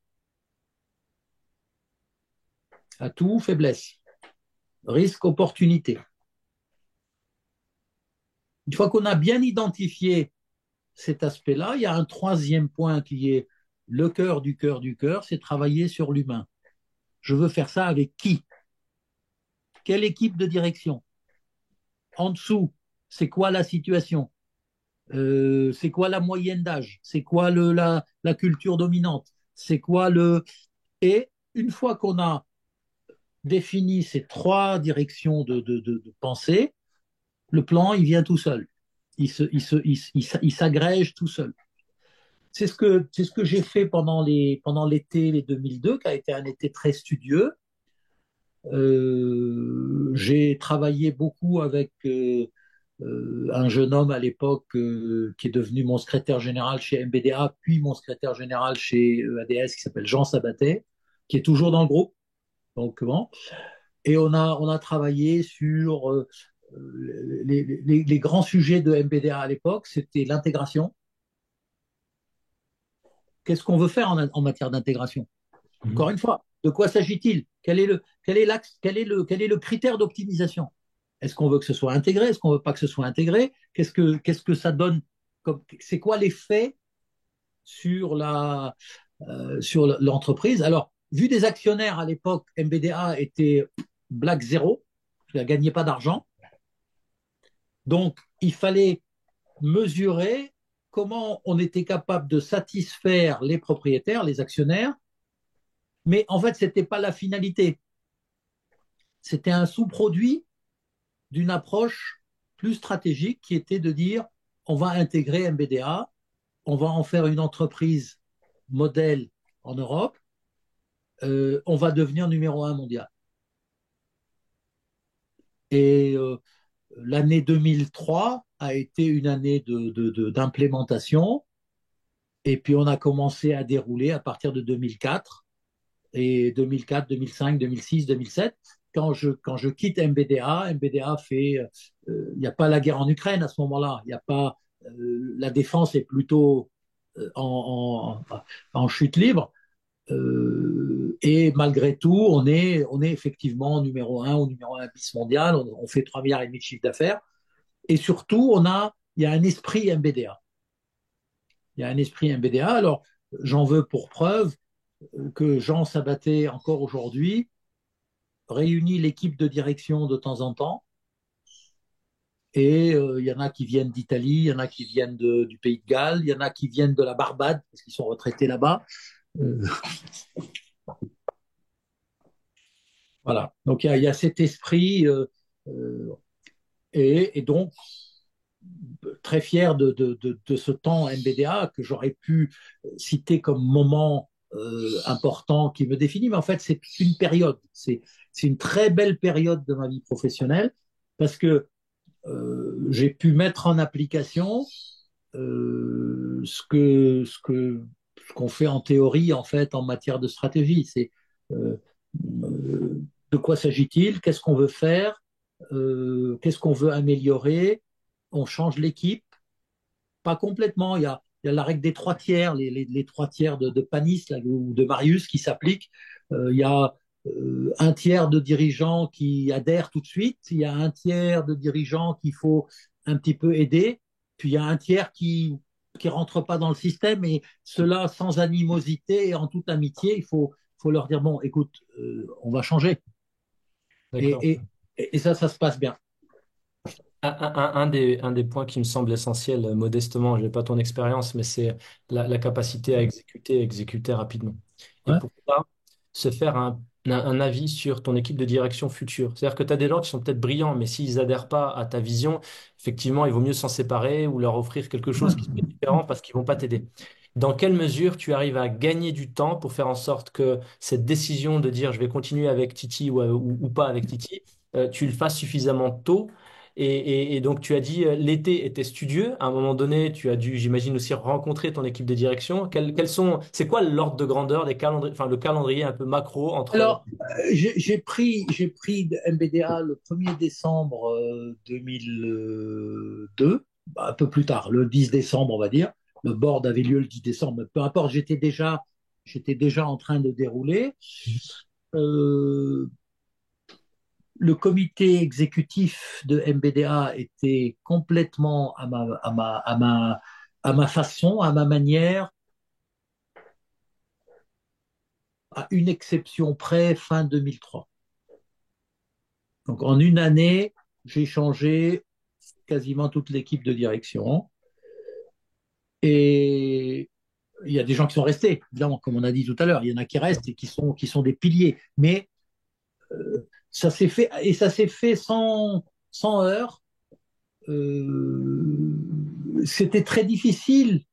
Atouts, faiblesses, risque, opportunité. Une fois qu'on a bien identifié cet aspect-là, il y a un troisième point qui est le cœur du cœur, c'est travailler sur l'humain. Je veux faire ça avec qui? Quelle équipe de direction? En dessous, c'est quoi la situation? C'est quoi la moyenne d'âge? C'est quoi la culture dominante? C'est quoi le... Et une fois qu'on a défini ces trois directions de pensée, le plan, il vient tout seul. Il s'agrège tout seul. C'est ce que j'ai fait pendant l'été les 2002, qui a été un été très studieux. J'ai travaillé beaucoup avec un jeune homme à l'époque qui est devenu mon secrétaire général chez MBDA, puis mon secrétaire général chez ADS, qui s'appelle Jean Sabatet, qui est toujours dans le groupe. Donc, bon. Et on a travaillé sur les grands sujets de MBDA à l'époque, c'était l'intégration. Qu'est-ce qu'on veut faire en matière d'intégration? Encore une fois, de quoi s'agit-il? Quel est l'axe, quel est le critère d'optimisation? Est-ce qu'on veut que ce soit intégré? Est-ce qu'on veut pas que ce soit intégré? Qu'est-ce que ça donne? C'est quoi l'effet sur sur l'entreprise? Alors, vu des actionnaires à l'époque, MBDA était black zéro, il ne gagnait pas d'argent. Donc, il fallait mesurer comment on était capable de satisfaire les propriétaires, les actionnaires, mais en fait, ce n'était pas la finalité. C'était un sous-produit d'une approche plus stratégique qui était de dire on va intégrer MBDA, on va en faire une entreprise modèle en Europe, on va devenir numéro un mondial. Et l'année 2003 a été une année d'implémentation. Et puis on a commencé à dérouler à partir de 2004 et 2004, 2005, 2006, 2007. Quand je quitte MBDA, MBDA fait, il n'y a pas la guerre en Ukraine à ce moment-là. Il n'y a pas, la défense est plutôt en chute libre. Et malgré tout, on est effectivement numéro un ou numéro un bis mondial. On fait 3,5 milliards de chiffre d'affaires. Et surtout, il y a un esprit MBDA. Il y a un esprit MBDA. Alors, j'en veux pour preuve que Jean Sabaté, encore aujourd'hui, réunit l'équipe de direction de temps en temps. Et il y en a qui viennent d'Italie, il y en a qui viennent du Pays de Galles, il y en a qui viennent de la Barbade, parce qu'ils sont retraités là-bas. Euh, voilà. Donc, il y a cet esprit. Euh, et donc, très fier de ce temps MBDA que j'aurais pu citer comme moment important qui me définit, mais en fait, c'est une période. C'est une très belle période de ma vie professionnelle parce que j'ai pu mettre en application ce qu'on fait en théorie, en fait, en matière de stratégie. C'est euh, de quoi s'agit-il? Qu'est-ce qu'on veut faire? Qu'est-ce qu'on veut améliorer? On change l'équipe, pas complètement. Il y a la règle des trois tiers, les trois tiers de Panis là, ou de Marius qui s'appliquent. Il y a un tiers de dirigeants qui adhèrent tout de suite. Il y a un tiers de dirigeants qu'il faut un petit peu aider. Puis il y a un tiers qui rentre pas dans le système et cela sans animosité et en toute amitié, faut leur dire bon, écoute, on va changer. D'accord. Et ça se passe bien. Un des points qui me semble essentiel, modestement, je n'ai pas ton expérience, mais c'est la capacité à exécuter rapidement. Et Ouais. pour ça, se faire un avis sur ton équipe de direction future. C'est-à-dire que tu as des gens qui sont peut-être brillants, mais s'ils adhèrent pas à ta vision, effectivement, il vaut mieux s'en séparer ou leur offrir quelque chose qui est différent parce qu'ils vont pas t'aider. Dans quelle mesure tu arrives à gagner du temps pour faire en sorte que cette décision de dire je vais continuer avec Titi ou pas avec Titi, tu le fasses suffisamment tôt Et donc, tu as dit l'été était studieux. À un moment donné, tu as dû, j'imagine, aussi rencontrer ton équipe de direction. C'est quoi l'ordre de grandeur, enfin, le calendrier un peu macro entre... Alors, j'ai pris de MBDA le 1er décembre 2002, un peu plus tard, le 10 décembre, on va dire. Le board avait lieu le 10 décembre, mais peu importe, j'étais déjà en train de dérouler. Euh, le comité exécutif de MBDA était complètement à ma façon, à ma manière, à une exception près, fin 2003. Donc en une année, j'ai changé quasiment toute l'équipe de direction. Et il y a des gens qui sont restés, évidemment, comme on a dit tout à l'heure. Il y en a qui restent et qui sont des piliers. Mais ça s'est fait, et ça s'est fait sans heurts. Euh, C'était très difficile,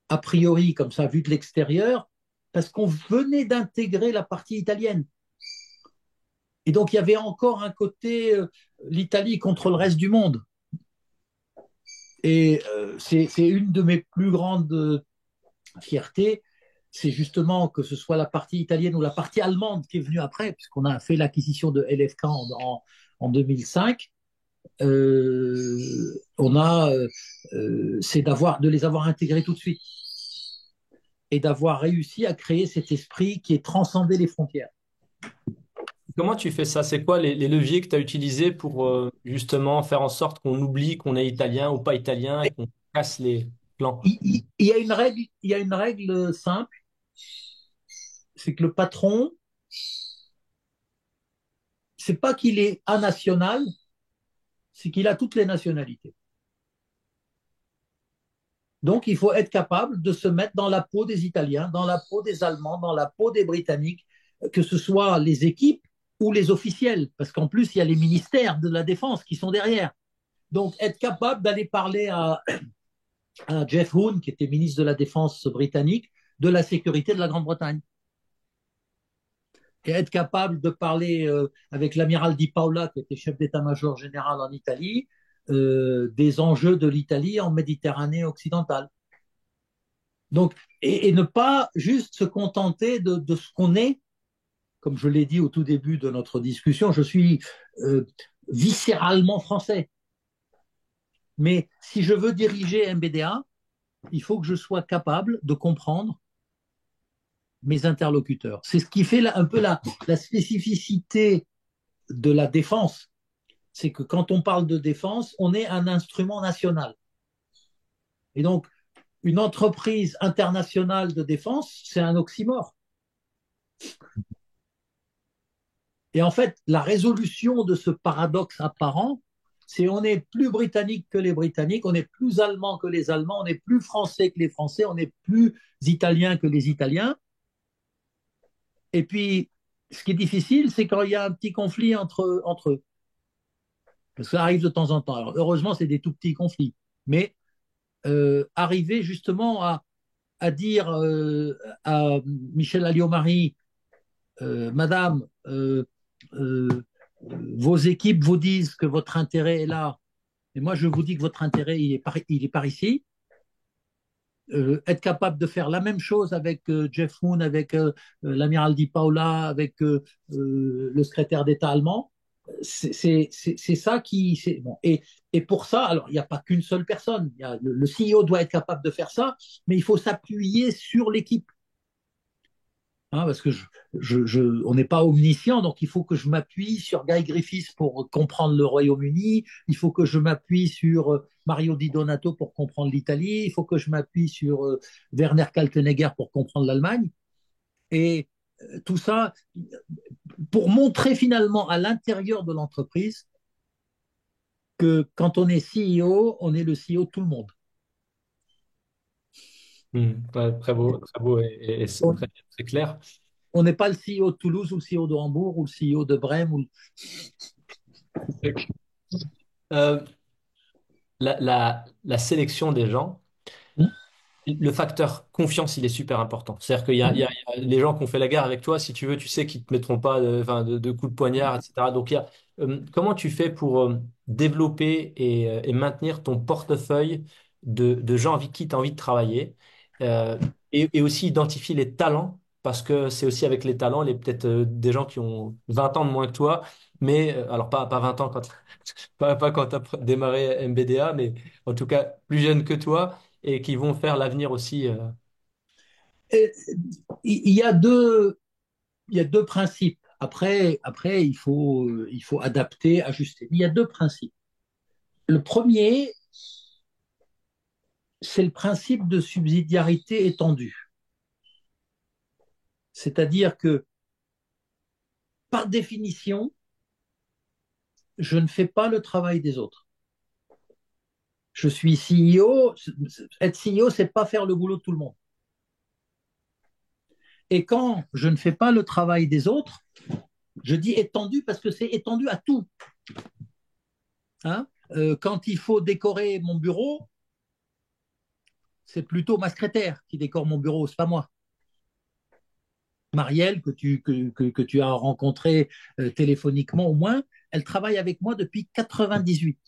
a priori, comme ça, vu de l'extérieur, parce qu'on venait d'intégrer la partie italienne. Et donc, il y avait encore un côté, l'Italie contre le reste du monde. Et c'est une de mes plus grandes fiertés, c'est justement que ce soit la partie italienne ou la partie allemande qui est venue après, puisqu'on a fait l'acquisition de LFK en 2005. C'est de les avoir intégrés tout de suite et d'avoir réussi à créer cet esprit qui est transcendé les frontières. Comment tu fais ça? C'est quoi les leviers que tu as utilisés pour justement faire en sorte qu'on oublie qu'on est italien ou pas italien et qu'on casse les plans? Il y a une règle simple, c'est que le patron, c'est pas qu'il est anational, c'est qu'il a toutes les nationalités. Donc, il faut être capable de se mettre dans la peau des Italiens, dans la peau des Allemands, dans la peau des Britanniques, que ce soit les équipes ou les officiels, parce qu'en plus, il y a les ministères de la Défense qui sont derrière. Donc, être capable d'aller parler à Jeff Hoon, qui était ministre de la Défense britannique, de la sécurité de la Grande-Bretagne. Et être capable de parler avec l'amiral Di Paola, qui était chef d'état-major général en Italie, des enjeux de l'Italie en Méditerranée occidentale. Donc, et ne pas juste se contenter de ce qu'on est, comme je l'ai dit au tout début de notre discussion, je suis viscéralement français. Mais si je veux diriger MBDA, il faut que je sois capable de comprendre mes interlocuteurs. C'est ce qui fait un peu la spécificité de la défense. C'est que quand on parle de défense, on est un instrument national. Et donc, une entreprise internationale de défense, c'est un oxymore. Et en fait, la résolution de ce paradoxe apparent, c'est on est plus britannique que les Britanniques, on est plus allemand que les Allemands, on est plus français que les Français, on est plus italien que les Italiens. Et puis, ce qui est difficile, c'est quand il y a un petit conflit entre eux. Parce que ça arrive de temps en temps. Alors, heureusement, c'est des tout petits conflits. Mais arriver justement à dire à Michel Alliot-Marie, Madame, euh, vos équipes vous disent que votre intérêt est là, et moi je vous dis que votre intérêt il est par ici. Être capable de faire la même chose avec Jeff Moon, avec l'amiral Di Paola, avec le secrétaire d'État allemand, c'est ça bon. Et pour ça, alors il n'y a pas qu'une seule personne. Le CEO doit être capable de faire ça, mais il faut s'appuyer sur l'équipe. Hein, parce que on n'est pas omniscient, donc il faut que je m'appuie sur Guy Griffiths pour comprendre le Royaume-Uni, il faut que je m'appuie sur Mario Di Donato pour comprendre l'Italie, il faut que je m'appuie sur Werner Kaltenegger pour comprendre l'Allemagne, et tout ça pour montrer finalement à l'intérieur de l'entreprise que quand on est CEO, on est le CEO de tout le monde. Ouais, très beau et c'est On très clair. on n'est pas le CEO de Toulouse ou le CEO de Hambourg ou le CEO de Brême. Euh, la sélection des gens, Hmm. le facteur confiance, il est super important. C'est-à-dire qu'il y a les gens qui ont fait la guerre avec toi, si tu veux, tu sais qu'ils te mettront pas enfin, de coups de poignard, etc. Donc, comment tu fais pour développer et maintenir ton portefeuille de gens avec qui tu as envie de travailler euh, et aussi identifier les talents, parce que c'est aussi avec les talents, peut-être des gens qui ont 20 ans de moins que toi, mais alors pas 20 ans quand, pas quand tu as démarré MBDA, mais en tout cas plus jeunes que toi et qui vont faire l'avenir aussi. Et il y a deux principes. Après il faut adapter, ajuster. Il y a deux principes. Le premier, c'est le principe de subsidiarité étendue. C'est-à-dire que, par définition, je ne fais pas le travail des autres. Je suis CEO. Être CEO, c'est pas faire le boulot de tout le monde. Et quand je ne fais pas le travail des autres, je dis étendu parce que c'est étendu à tout. Hein, quand il faut décorer mon bureau, c'est plutôt ma secrétaire qui décore mon bureau, c'est pas moi. Marielle, que tu as rencontrée téléphoniquement au moins, elle travaille avec moi depuis 98.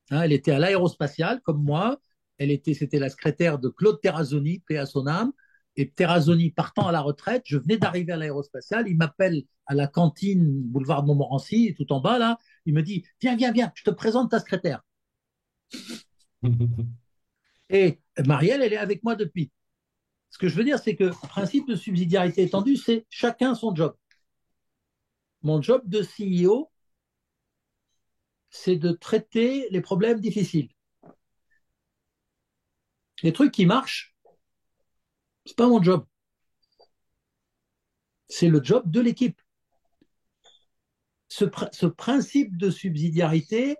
Hein, elle était à l'aérospatiale comme moi. C'était la secrétaire de Claude Terrazzoni, paix à son âme. Et Terrazzoni partant à la retraite, je venais d'arriver à l'aérospatiale. Il m'appelle à la cantine boulevard de Montmorency, tout en bas là. Il me dit viens, je te présente ta secrétaire. Et Marielle, elle est avec moi depuis. Ce que je veux dire, c'est que le principe de subsidiarité étendue, c'est chacun son job. Mon job de CEO, c'est de traiter les problèmes difficiles. Les trucs qui marchent, c'est pas mon job. C'est le job de l'équipe. Ce principe de subsidiarité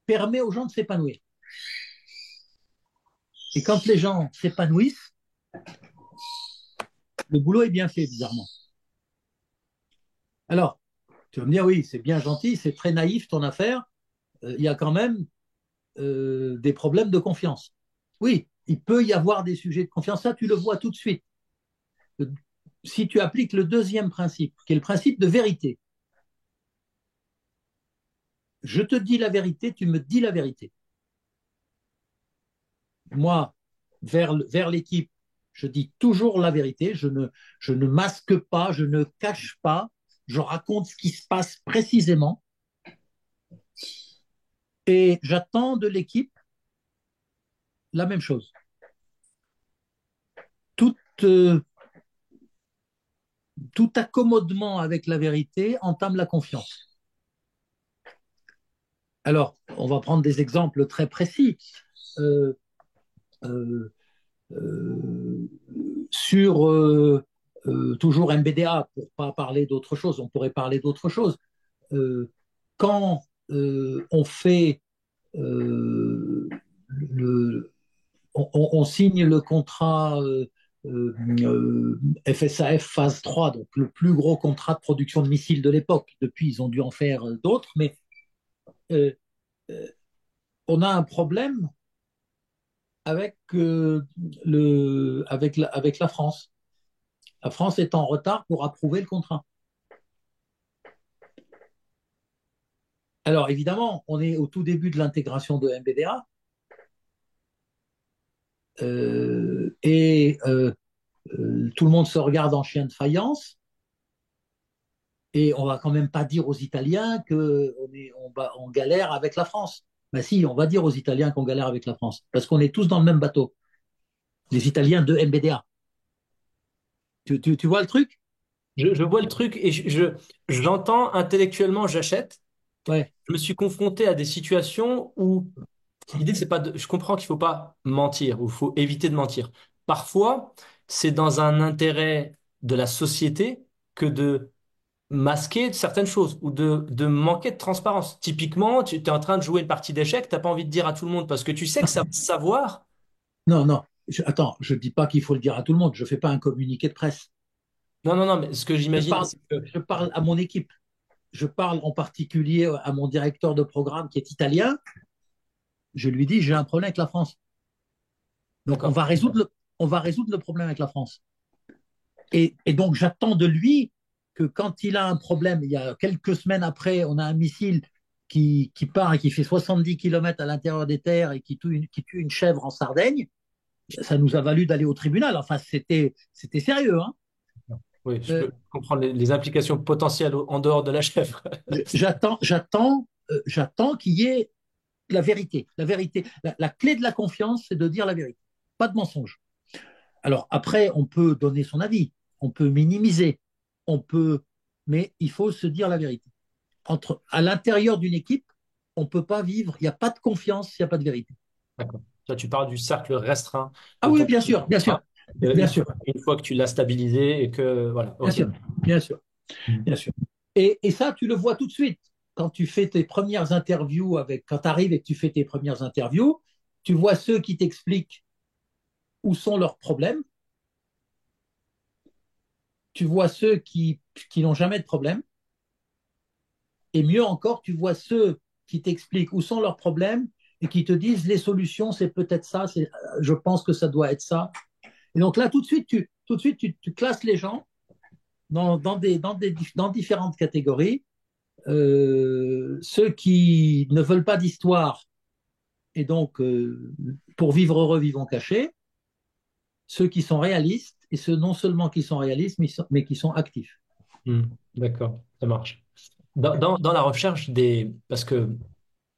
permet aux gens de s'épanouir. Et quand les gens s'épanouissent, le boulot est bien fait, bizarrement. Alors, tu vas me dire, oui, c'est bien gentil, c'est très naïf ton affaire. Il y a quand même des problèmes de confiance. Oui, il peut y avoir des sujets de confiance. Ça, tu le vois tout de suite. Si tu appliques le deuxième principe, qui est le principe de vérité, je te dis la vérité, tu me dis la vérité. Moi, vers l'équipe, je dis toujours la vérité, je ne masque pas, je ne cache pas, je raconte ce qui se passe précisément et j'attends de l'équipe la même chose. Tout, euh, tout accommodement avec la vérité entame la confiance. Alors, on va prendre des exemples très précis. Euh, euh, euh, sur toujours MBDA, pour ne pas parler d'autre chose, on pourrait parler d'autre chose. Quand on fait le, on signe le contrat FSAF phase 3, donc le plus gros contrat de production de missiles de l'époque. Depuis, ils ont dû en faire d'autres, mais euh, euh, on a un problème avec, avec la France. La France est en retard pour approuver le contrat. Alors évidemment, on est au tout début de l'intégration de MBDA et tout le monde se regarde en chien de faïence et on va quand même pas dire aux Italiens on galère avec la France. Ben si, on va dire aux Italiens qu'on galère avec la France parce qu'on est tous dans le même bateau. Les Italiens de MBDA. Tu vois le truc? Je vois le truc et j'entends intellectuellement, j'achète. Ouais. Je me suis confronté à des situations où l'idée, c'est pas je comprends qu'il faut pas mentir ou il faut éviter de mentir. Parfois, c'est dans un intérêt de la société que de masquer certaines choses ou de manquer de transparence. Typiquement, tu es en train de jouer une partie d'échecs, t'as pas envie de dire à tout le monde parce que tu sais que ça va se savoir. Non. Attends, je ne dis pas qu'il faut le dire à tout le monde. Je ne fais pas un communiqué de presse. Non, mais ce que j'imagine, c'est que Je parle à mon équipe. Je parle en particulier à mon directeur de programme qui est italien. Je lui dis, j'ai un problème avec la France. Donc, D'accord. on va résoudre le problème avec la France. Et donc, j'attends de lui que quand il a un problème, il y a quelques semaines après, on a un missile qui part et qui fait 70 km à l'intérieur des terres et qui tue une chèvre en Sardaigne, ça nous a valu d'aller au tribunal. Enfin, c'était sérieux, hein. Oui, je Euh, peux comprendre les implications potentielles en dehors de la chèvre. j'attends qu'il y ait la vérité. La vérité. La clé de la confiance, c'est de dire la vérité. Pas de mensonge. Alors après, on peut donner son avis, on peut minimiser, mais il faut se dire la vérité. À l'intérieur d'une équipe, on ne peut pas vivre, il n'y a pas de confiance, il n'y a pas de vérité. D'accord. Toi, tu parles du cercle restreint Ah de oui, ton bien équipe, sûr, bien hein. sûr, bien sûr, Une fois que tu l'as stabilisé et que voilà, bien ok. sûr, bien sûr, bien sûr. Et ça, tu le vois tout de suite. Quand tu fais tes premières interviews quand tu arrives et que tu fais tes premières interviews, tu vois ceux qui t'expliquent où sont leurs problèmes, tu vois ceux qui n'ont jamais de problème, et mieux encore, tu vois ceux qui t'expliquent où sont leurs problèmes et qui te disent les solutions, c'est peut-être ça, je pense que ça doit être ça. Et donc là, tout de suite, tu classes les gens dans différentes catégories. Ceux qui ne veulent pas d'histoire et donc pour vivre heureux, vivons cachés. Ceux qui sont réalistes et ceux non seulement qui sont réalistes, mais qui sont actifs. Hmm. D'accord, ça marche. Dans la recherche parce que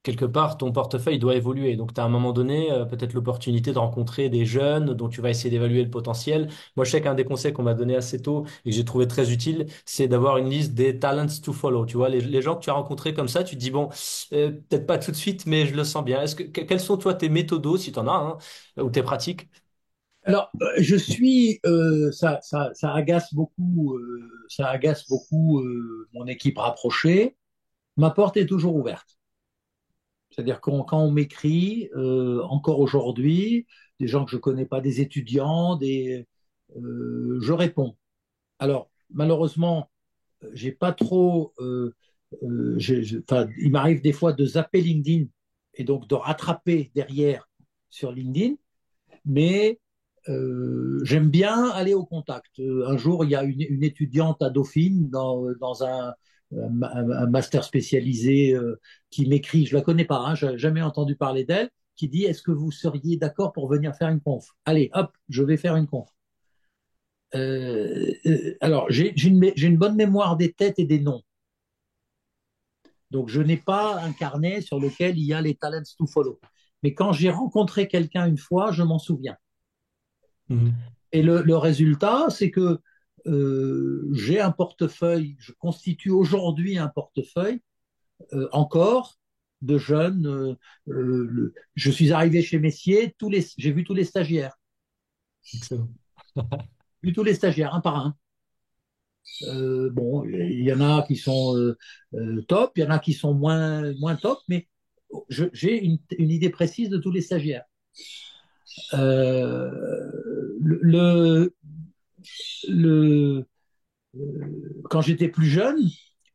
quelque part, ton portefeuille doit évoluer. Donc, tu as à un moment donné peut-être l'opportunité de rencontrer des jeunes dont tu vas essayer d'évaluer le potentiel. Moi, je sais qu'un des conseils qu'on m'a donné assez tôt et que j'ai trouvé très utile, c'est d'avoir une liste des talents to follow. Tu vois, les gens que tu as rencontrés comme ça, tu te dis, bon, peut-être pas tout de suite, mais je le sens bien. Quels sont, toi, tes méthodos, si tu en as, hein, ou tes pratiques? Alors, ça agace beaucoup mon équipe rapprochée. Ma porte est toujours ouverte. C'est-à-dire quand on m'écrit, encore aujourd'hui, des gens que je connais pas, des étudiants, je réponds. Alors, malheureusement, j'ai pas trop. Enfin, il m'arrive des fois de zapper LinkedIn et donc de rattraper derrière sur LinkedIn, mais j'aime bien aller au contact. Un jour, il y a une étudiante à Dauphine dans un master spécialisé qui m'écrit, je la connais pas, hein, j'ai jamais entendu parler d'elle, qui dit est-ce que vous seriez d'accord pour venir faire une conf? Allez, hop, je vais faire une conf. Alors, j'ai une bonne mémoire des têtes et des noms. Donc, je n'ai pas un carnet sur lequel il y a les talents to follow. Mais quand j'ai rencontré quelqu'un une fois, je m'en souviens. Mhm. Et le résultat, c'est que j'ai un portefeuille, je constitue aujourd'hui un portefeuille encore de jeunes. Je suis arrivé chez Messier, j'ai vu tous les stagiaires, Excellent. vu tous les stagiaires, un par un. Bon, il y en a qui sont top, il y en a qui sont moins top, mais j'ai une idée précise de tous les stagiaires. Le, le, quand j'étais plus jeune,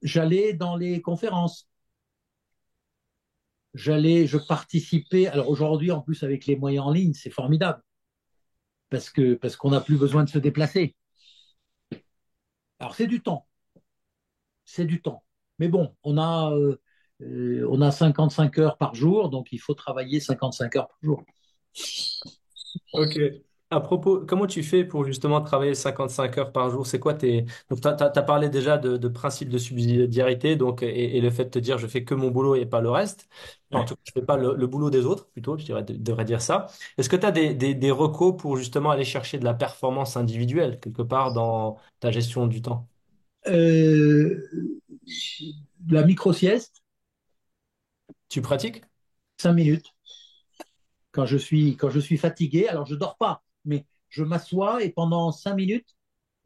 j'allais dans les conférences. Je participais. Alors aujourd'hui, en plus, avec les moyens en ligne, c'est formidable parce qu'on n'a plus besoin de se déplacer. Alors c'est du temps, c'est du temps. Mais bon, on a 55 heures par jour, donc il faut travailler 55 heures par jour. Ok. À propos, comment tu fais pour justement travailler 55 heures par jour? C'est quoi tes... Donc, t'as parlé déjà de principe de subsidiarité donc, et le fait de te dire je fais que mon boulot et pas le reste. Enfin, en Ouais. tout cas, je fais pas le boulot des autres, plutôt, devrais dire ça. Est-ce que tu as des recos pour justement aller chercher de la performance individuelle quelque part dans ta gestion du temps? Euh, la micro-sieste, Tu pratiques? 5 minutes. Quand je suis fatigué, alors je dors pas, mais je m'assois et pendant 5 minutes,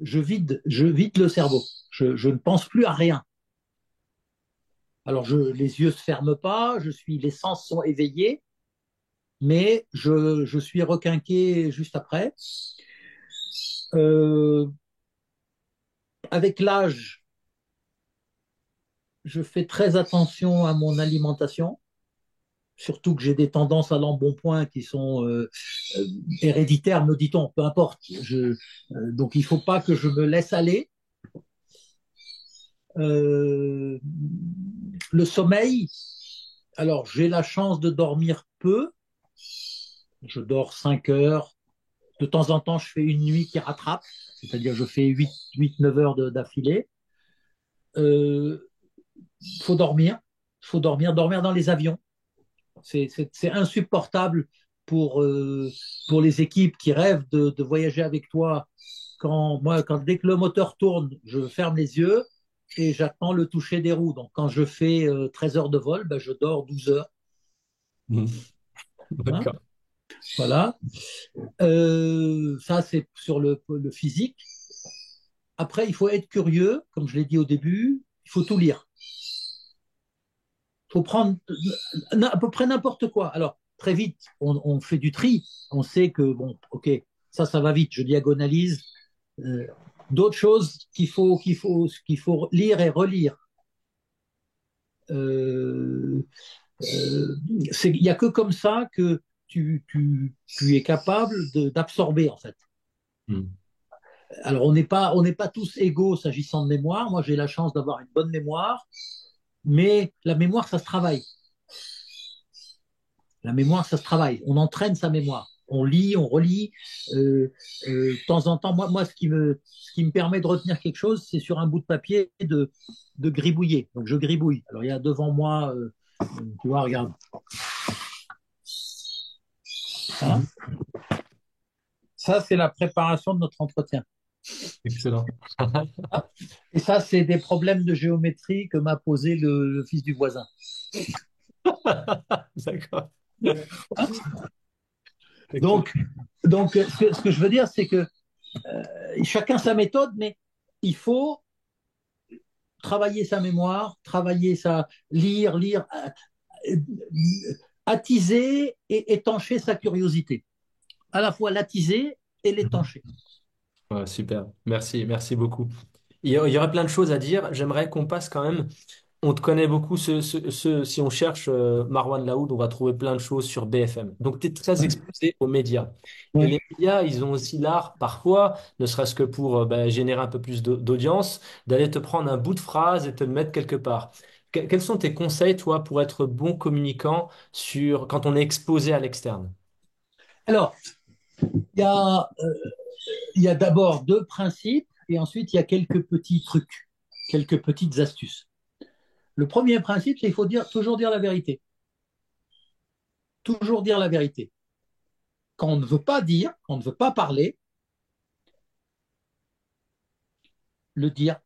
je vide le cerveau. Je ne pense plus à rien. Alors les yeux se ferment pas, les sens sont éveillés, mais je suis requinqué juste après. Euh, avec l'âge, je fais très attention à mon alimentation. surtout que j'ai des tendances à l'embonpoint qui sont héréditaires, me dit-on, peu importe. Donc il ne faut pas que je me laisse aller. Euh, le sommeil, alors j'ai la chance de dormir peu, je dors 5 heures, de temps en temps je fais une nuit qui rattrape, c'est-à-dire je fais 8-9 heures d'affilée. Euh, faut dormir, dormir dans les avions. C'est insupportable pour, euh, pour les équipes qui rêvent de voyager avec toi. Dès que le moteur tourne, je ferme les yeux et j'attends le toucher des roues. Donc, quand je fais 13 heures de vol, ben, je dors 12 heures. Hein, D'accord. voilà. Ça, c'est sur le physique. Après, il faut être curieux, comme je l'ai dit au début, il faut tout lire. Il faut prendre à peu près n'importe quoi. Alors, très vite, on fait du tri. On sait que, bon, ok, ça va vite. Je diagonalise. Euh, D'autres choses qu'il faut lire et relire. Euh, il n'y a que comme ça que tu es capable d'absorber, en fait. Mm. Alors, on n'est pas tous égaux s'agissant de mémoire. Moi, j'ai la chance d'avoir une bonne mémoire, mais la mémoire, ça se travaille. La mémoire, ça se travaille. On entraîne sa mémoire. On lit, on relit. De temps en temps, moi ce qui me permet de retenir quelque chose, c'est sur un bout de papier de gribouiller. Donc, je gribouille. Alors, il y a devant moi, tu vois, regarde. Ça, ça c'est la préparation de notre entretien. Excellent. Et ça, c'est des problèmes de géométrie que m'a posé le fils du voisin. D'accord. Donc, ce que je veux dire, c'est que chacun sa méthode, mais il faut travailler sa mémoire, lire, euh, attiser et étancher sa curiosité. À la fois l'attiser et l'étancher. Ouais, super. Merci, merci beaucoup. Il y aurait plein de choses à dire. J'aimerais qu'on passe quand même. On te connaît beaucoup. Si on cherche Marwan Laoud, on va trouver plein de choses sur BFM. Donc, tu es très exposé aux médias. Et Ouais. les médias, ils ont aussi l'art, parfois, ne serait-ce que pour générer un peu plus d'audience, d'aller te prendre un bout de phrase et te le mettre quelque part. Quels sont tes conseils, toi, pour être bon communicant quand on est exposé à l'externe? Alors, il y a, il y a d'abord deux principes et ensuite il y a quelques petits trucs, quelques petites astuces. Le premier principe, c'est qu'il faut toujours dire la vérité. Toujours dire la vérité. Quand on ne veut pas dire, quand on ne veut pas parler, le dire.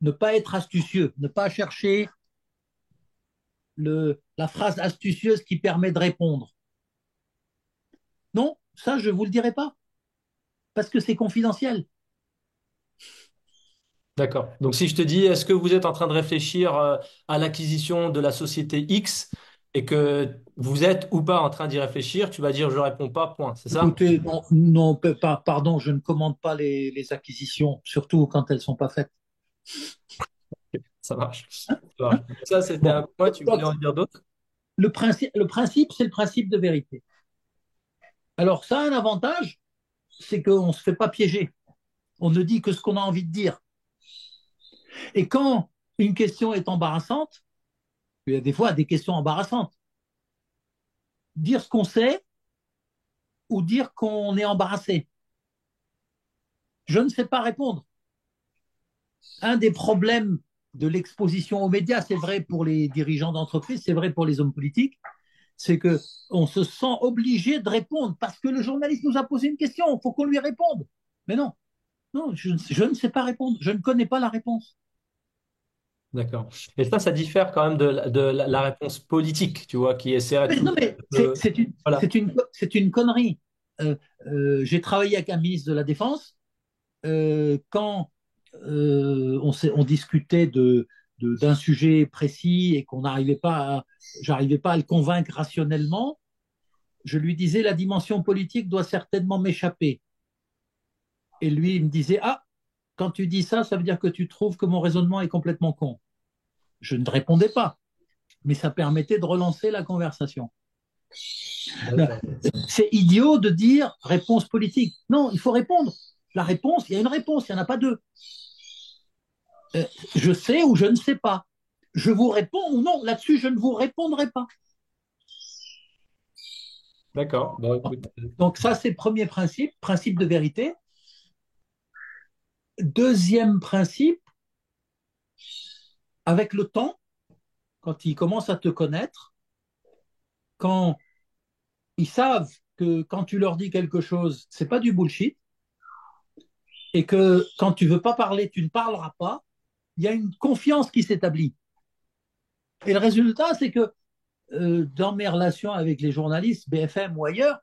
Ne pas être astucieux, ne pas chercher la phrase astucieuse qui permet de répondre. Non, ça, je ne vous le dirai pas, parce que c'est confidentiel. D'accord. Donc si je te dis, est-ce que vous êtes en train de réfléchir à l'acquisition de la société X et que vous êtes ou pas en train d'y réfléchir, tu vas dire je réponds pas, point. C'est ça? Écoutez, non, non, pardon, je ne commande pas les acquisitions, surtout quand elles ne sont pas faites. Ça marche. Ça marche. Ça, c'était Bon, un point, tu voulais donc, en dire d'autres? le principe, c'est le principe de vérité. Alors, ça a un avantage, c'est qu'on ne se fait pas piéger. On ne dit que ce qu'on a envie de dire. Et quand une question est embarrassante, il y a des fois des questions embarrassantes. Dire ce qu'on sait ou dire qu'on est embarrassé. Je ne sais pas répondre. Un des problèmes de l'exposition aux médias, c'est vrai pour les dirigeants d'entreprise, c'est vrai pour les hommes politiques, c'est que on se sent obligé de répondre parce que le journaliste nous a posé une question, il faut qu'on lui réponde. Mais non, non, je ne sais pas répondre, je ne connais pas la réponse. D'accord. Et ça diffère quand même de la réponse politique, tu vois, qui essaierait Mais non, toujours mais de... Voilà. c'est une connerie. Euh, j'ai travaillé avec un ministre de la Défense quand on discutait d'un sujet précis et j'arrivais pas à le convaincre rationnellement. Je lui disais la dimension politique doit certainement m'échapper. Et lui, il me disait ah, quand tu dis ça, ça veut dire que tu trouves que mon raisonnement est complètement con. Je ne répondais pas. mais ça permettait de relancer la conversation. D'accord. C'est idiot de dire réponse politique. Non, il faut répondre. La réponse, il y a une réponse, il n'y en a pas deux. Je sais ou je ne sais pas. Je vous réponds ou non. Là-dessus, je ne vous répondrai pas. D'accord. Bon, écoute, Donc ça, c'est le premier principe, principe de vérité. Deuxième principe, avec le temps, quand ils commencent à te connaître, quand ils savent que quand tu leur dis quelque chose, c'est pas du bullshit, et que quand tu veux pas parler, tu ne parleras pas, il y a une confiance qui s'établit. Et le résultat, c'est que dans mes relations avec les journalistes, BFM ou ailleurs,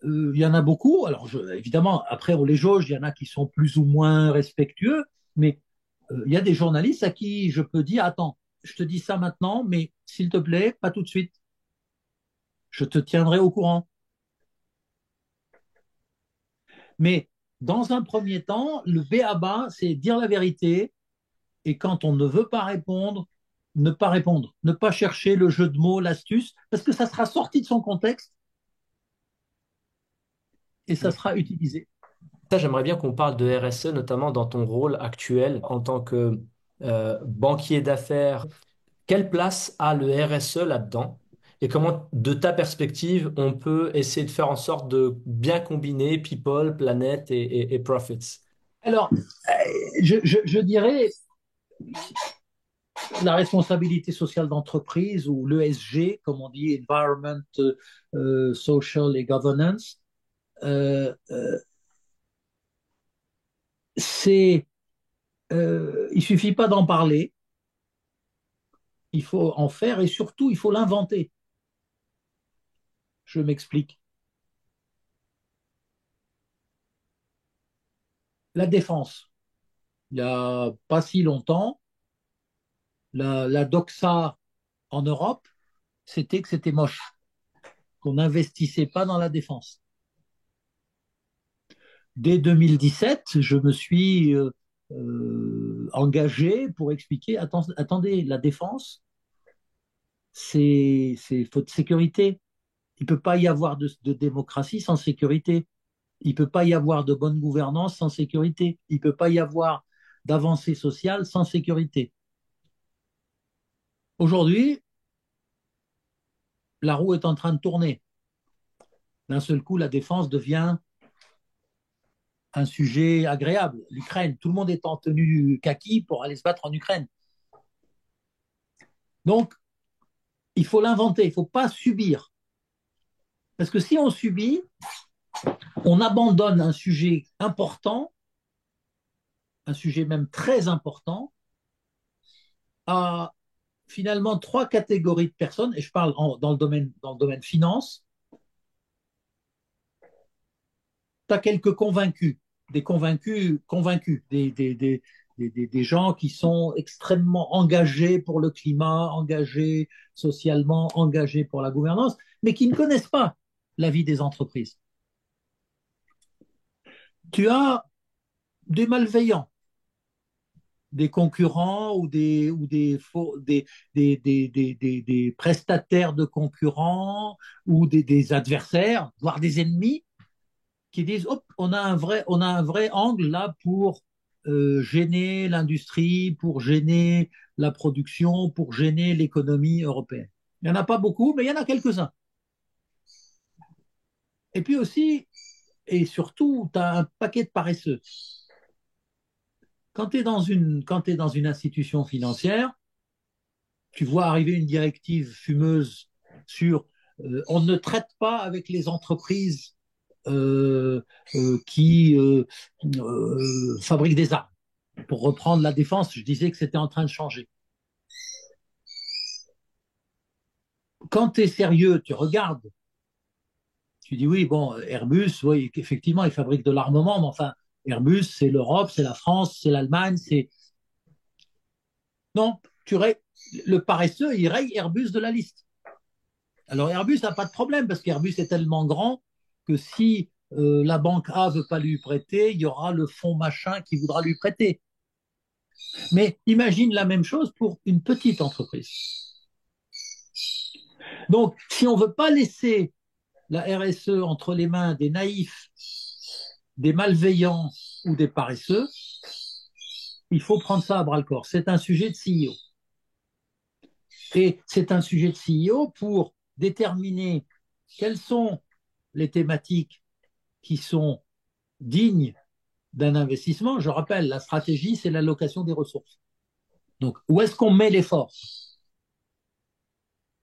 il y en a beaucoup. Alors, évidemment, après, on les jauge, il y en a qui sont plus ou moins respectueux, mais il y a des journalistes à qui je peux dire, attends, je te dis ça maintenant, mais s'il te plaît, pas tout de suite. Je te tiendrai au courant. Mais dans un premier temps, le b.a.-ba, c'est dire la vérité, et quand on ne veut pas répondre, ne pas répondre, ne pas chercher le jeu de mots, l'astuce, parce que ça sera sorti de son contexte et ça sera utilisé. ça, j'aimerais bien qu'on parle de RSE, notamment dans ton rôle actuel en tant que banquier d'affaires. Quelle place a le RSE là-dedans? Et comment, de ta perspective, on peut essayer de faire en sorte de bien combiner people, planète et profits? Alors, je dirais la responsabilité sociale d'entreprise ou l'ESG, comme on dit, Environment, Social et Governance, c'est, il suffit pas d'en parler, il faut en faire et surtout il faut l'inventer. Je m'explique. La défense, il n'y a pas si longtemps, la doxa en Europe, c'était que c'était moche, qu'on n'investissait pas dans la défense. Dès 2017, je me suis engagé pour expliquer, attendez, la défense, c'est faute de sécurité. Il ne peut pas y avoir de démocratie sans sécurité. Il ne peut pas y avoir de bonne gouvernance sans sécurité. Il ne peut pas y avoir d'avancée sociale sans sécurité. Aujourd'hui, la roue est en train de tourner. D'un seul coup, la défense devient un sujet agréable. L'Ukraine, tout le monde est en tenue kaki pour aller se battre en Ukraine. Donc, il faut l'inventer, il ne faut pas subir. Parce que si on subit, on abandonne un sujet important, un sujet même très important, à finalement trois catégories de personnes, et je parle dans le domaine finance. Tu as quelques convaincus, des convaincus convaincus, des gens qui sont extrêmement engagés pour le climat, engagés socialement, engagés pour la gouvernance, mais qui ne connaissent pas la vie des entreprises. Tu as des malveillants, des concurrents ou des prestataires de concurrents ou des adversaires, voire des ennemis, qui disent hop, on a un vrai angle là pour gêner l'industrie, pour gêner la production, pour gêner l'économie européenne. Il n'y en a pas beaucoup, mais il y en a quelques-uns. Et puis aussi, et surtout, tu as un paquet de paresseux. Quand tu es dans une institution financière, tu vois arriver une directive fumeuse sur on ne traite pas avec les entreprises qui fabriquent des armes. Pour reprendre la défense, je disais que c'était en train de changer. Quand tu es sérieux, tu regardes, tu dis oui, bon, Airbus, oui, effectivement, il fabrique de l'armement, mais enfin, Airbus, c'est l'Europe, c'est la France, c'est l'Allemagne, c'est... Non, le paresseux, il raye Airbus de la liste. Alors Airbus n'a pas de problème parce qu'Airbus est tellement grand que si la banque A ne veut pas lui prêter, il y aura le fonds machin qui voudra lui prêter. Mais imagine la même chose pour une petite entreprise. Donc, si on ne veut pas laisser la RSE entre les mains des naïfs, des malveillants ou des paresseux, il faut prendre ça à bras-le-corps. C'est un sujet de CEO. Et c'est un sujet de CEO pour déterminer quelles sont les thématiques qui sont dignes d'un investissement. Je rappelle, la stratégie, c'est l'allocation des ressources. Donc, où est-ce qu'on met l'effort?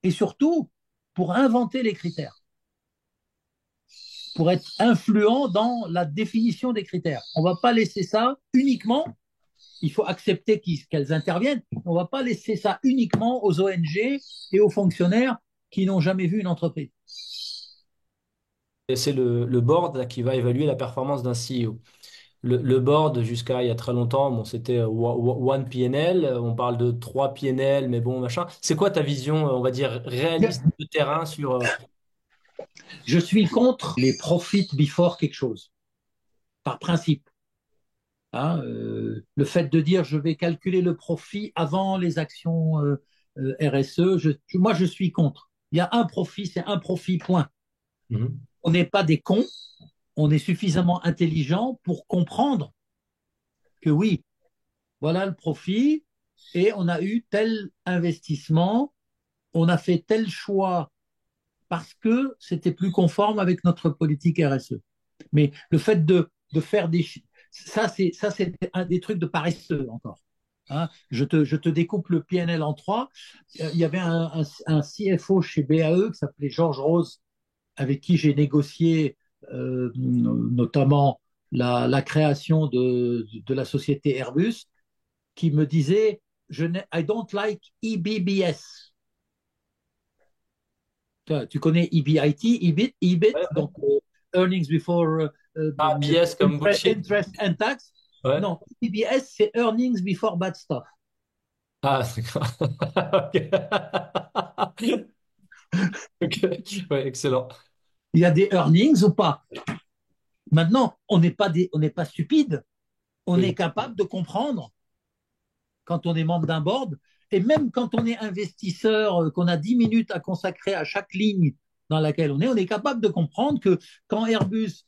Et surtout, pour inventer les critères, pour être influent dans la définition des critères. On ne va pas laisser ça uniquement, il faut accepter qu'elles interviennent, on ne va pas laisser ça uniquement aux ONG et aux fonctionnaires qui n'ont jamais vu une entreprise. Et c'est le board là, qui va évaluer la performance d'un CEO. Le board, jusqu'à il y a très longtemps, bon, c'était one PNL, on parle de 3 PNL, mais bon, machin. C'est quoi ta vision, on va dire, réaliste de terrain sur... Je suis contre les profits before quelque chose, par principe. Hein, le fait de dire je vais calculer le profit avant les actions RSE, moi je suis contre. Il y a un profit, c'est un profit, point. Mhm. On n'est pas des cons, on est suffisamment intelligent pour comprendre que oui, voilà le profit et on a eu tel investissement, on a fait tel choix parce que c'était plus conforme avec notre politique RSE. Mais le fait de faire des... Ça, c'est un des trucs de paresseux encore. Hein, je te découpe le PNL en trois. Il y avait un CFO chez BAE qui s'appelait Georges Rose, avec qui j'ai négocié notamment la création de la société Airbus, qui me disait I don't like EBBS. Tu connais EBIT, EBIT, Ouais, ouais. donc Earnings Before Ah, BS comme bullshit. Interest and Tax. Ouais. Non, EBS, c'est Earnings Before Bad Stuff. Ah, d'accord. Ok. Ok. Ouais, excellent. Il y a des earnings ou pas. Maintenant, on n'est pas stupide. On est Oui. capable de comprendre quand on est membre d'un board et même quand on est investisseur, qu'on a 10 minutes à consacrer à chaque ligne dans laquelle on est capable de comprendre que quand Airbus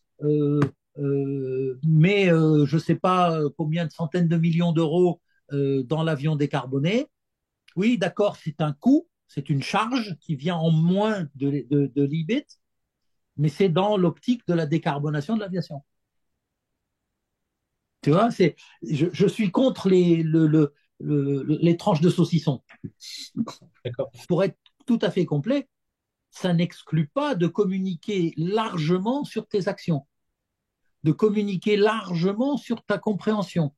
met, je ne sais pas combien de centaines de millions d'euros dans l'avion décarboné, oui, d'accord, c'est un coût, c'est une charge qui vient en moins de l'IBIT, mais c'est dans l'optique de la décarbonation de l'aviation. Tu vois, je suis contre les tranches de saucisson. D'accord. Pour être tout à fait complet, ça n'exclut pas de communiquer largement sur tes actions, de communiquer largement sur ta compréhension,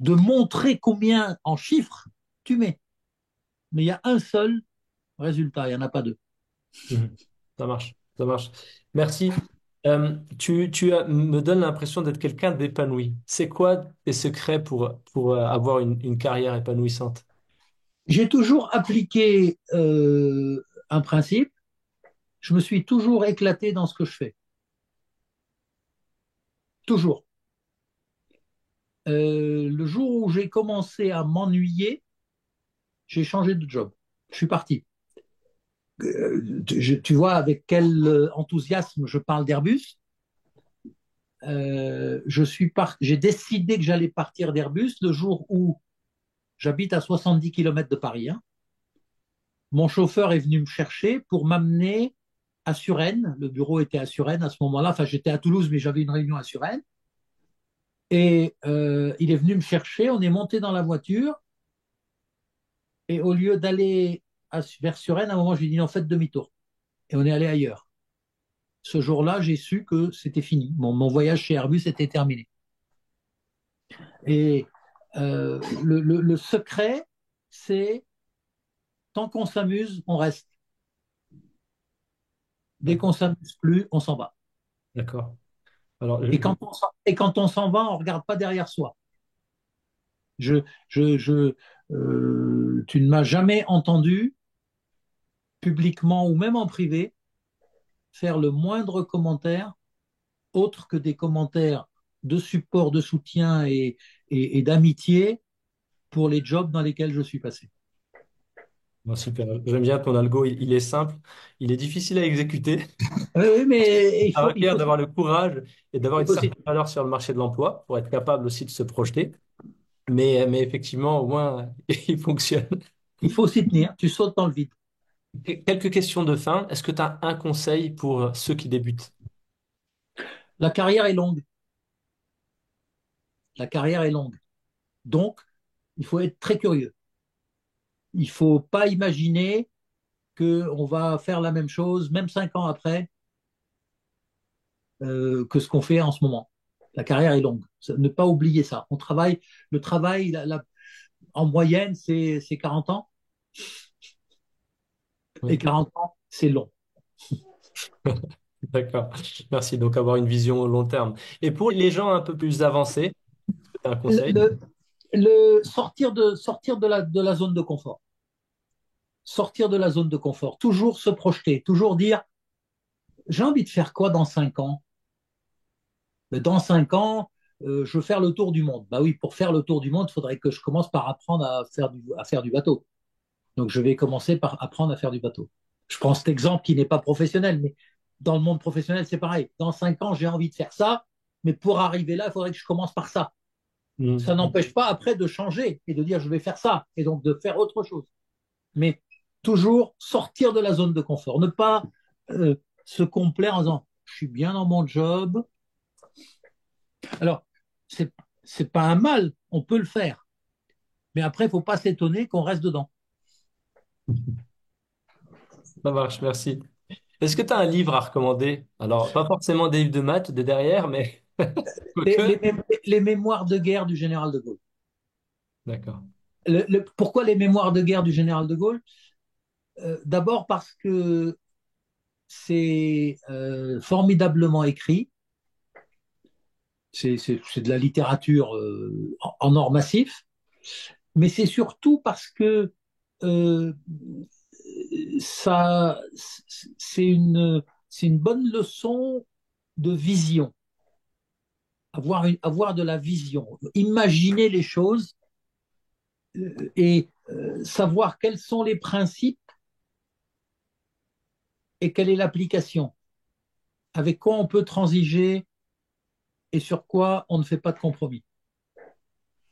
de montrer combien en chiffres tu mets. Mais il y a un seul résultat, il n'y en a pas deux. Mhm. Ça marche, ça marche. Merci. Me donnes l'impression d'être quelqu'un d'épanoui. C'est quoi tes secrets pour avoir une carrière épanouissante? J'ai toujours appliqué un principe, je me suis toujours éclaté dans ce que je fais. Toujours. Le jour où j'ai commencé à m'ennuyer, j'ai changé de job. Je suis parti. Tu vois avec quel enthousiasme je parle d'Airbus. J'ai décidé que j'allais partir d'Airbus le jour où j'habite à 70 km de Paris. Hein. Mon chauffeur est venu me chercher pour m'amener à Suresnes. Le bureau était à Suresnes à ce moment-là. Enfin, j'étais à Toulouse, mais j'avais une réunion à Suresnes. Et il est venu me chercher. On est monté dans la voiture. Et au lieu d'aller vers Suresnes, à un moment, je lui ai dit non, faites demi-tour. Et on est allé ailleurs. Ce jour-là, j'ai su que c'était fini. Mon voyage chez Airbus était terminé. Et le secret, c'est tant qu'on s'amuse, on reste. Dès qu'on s'amuse plus, on s'en va. D'accord. Alors, Et quand on s'en va, on ne regarde pas derrière soi. Je, tu ne m'as jamais entendu, publiquement ou même en privé, faire le moindre commentaire autre que des commentaires de support, de soutien et d'amitié pour les jobs dans lesquels je suis passé. Bon, super. J'aime bien ton algo. Il est simple, il est difficile à exécuter. Oui, oui, mais Ça requiert d'avoir le courage et d'avoir il une faut s'y certaine valeur sur le marché de l'emploi pour être capable aussi de se projeter. Mais effectivement, au moins, il fonctionne. il faut s'y tenir. Tu sautes dans le vide. Quelques questions de fin. Est-ce que tu as un conseil pour ceux qui débutent? La carrière est longue. La carrière est longue. Donc, il faut être très curieux. Il ne faut pas imaginer qu'on va faire la même chose, même 5 ans après, que ce qu'on fait en ce moment. La carrière est longue. Ne pas oublier ça. On travaille, le travail, en moyenne, c'est 40 ans. Et Oui. 40 ans, c'est long. D'accord. Merci. Donc, avoir une vision au long terme. Et pour les gens un peu plus avancés, tu as un conseil? Le, sortir de la zone de confort. Sortir de la zone de confort. Toujours se projeter. Toujours dire, j'ai envie de faire quoi dans 5 ans? Mais dans 5 ans, je veux faire le tour du monde. Bah oui, pour faire le tour du monde, il faudrait que je commence par apprendre à faire du bateau. Donc, je vais commencer par apprendre à faire du bateau. Je prends cet exemple qui n'est pas professionnel, mais dans le monde professionnel, c'est pareil. Dans 5 ans, j'ai envie de faire ça, mais pour arriver là, il faudrait que je commence par ça. Ça Hmm. n'empêche pas après de changer et de dire je vais faire ça et donc de faire autre chose. Mais toujours sortir de la zone de confort, ne pas euh, se complaire en disant je suis bien dans mon job. Alors, c'est c'est pas un mal, on peut le faire, mais après, il faut pas s'étonner qu'on reste dedans. Ça marche, merci. Est-ce que tu as un livre à recommander? Alors, pas forcément des livres de maths de derrière, mais Les, quoique. les, les mémoires de guerre du général de Gaulle. D'accord. Pourquoi les mémoires de guerre du général de Gaulle? D'abord parce que c'est formidablement écrit, c'est de la littérature en or massif, mais c'est surtout parce que euh, ça, c'est c'est une bonne leçon de vision, avoir de la vision, imaginer les choses et savoir quels sont les principes et quelle est l'application, avec quoi on peut transiger et sur quoi on ne fait pas de compromis.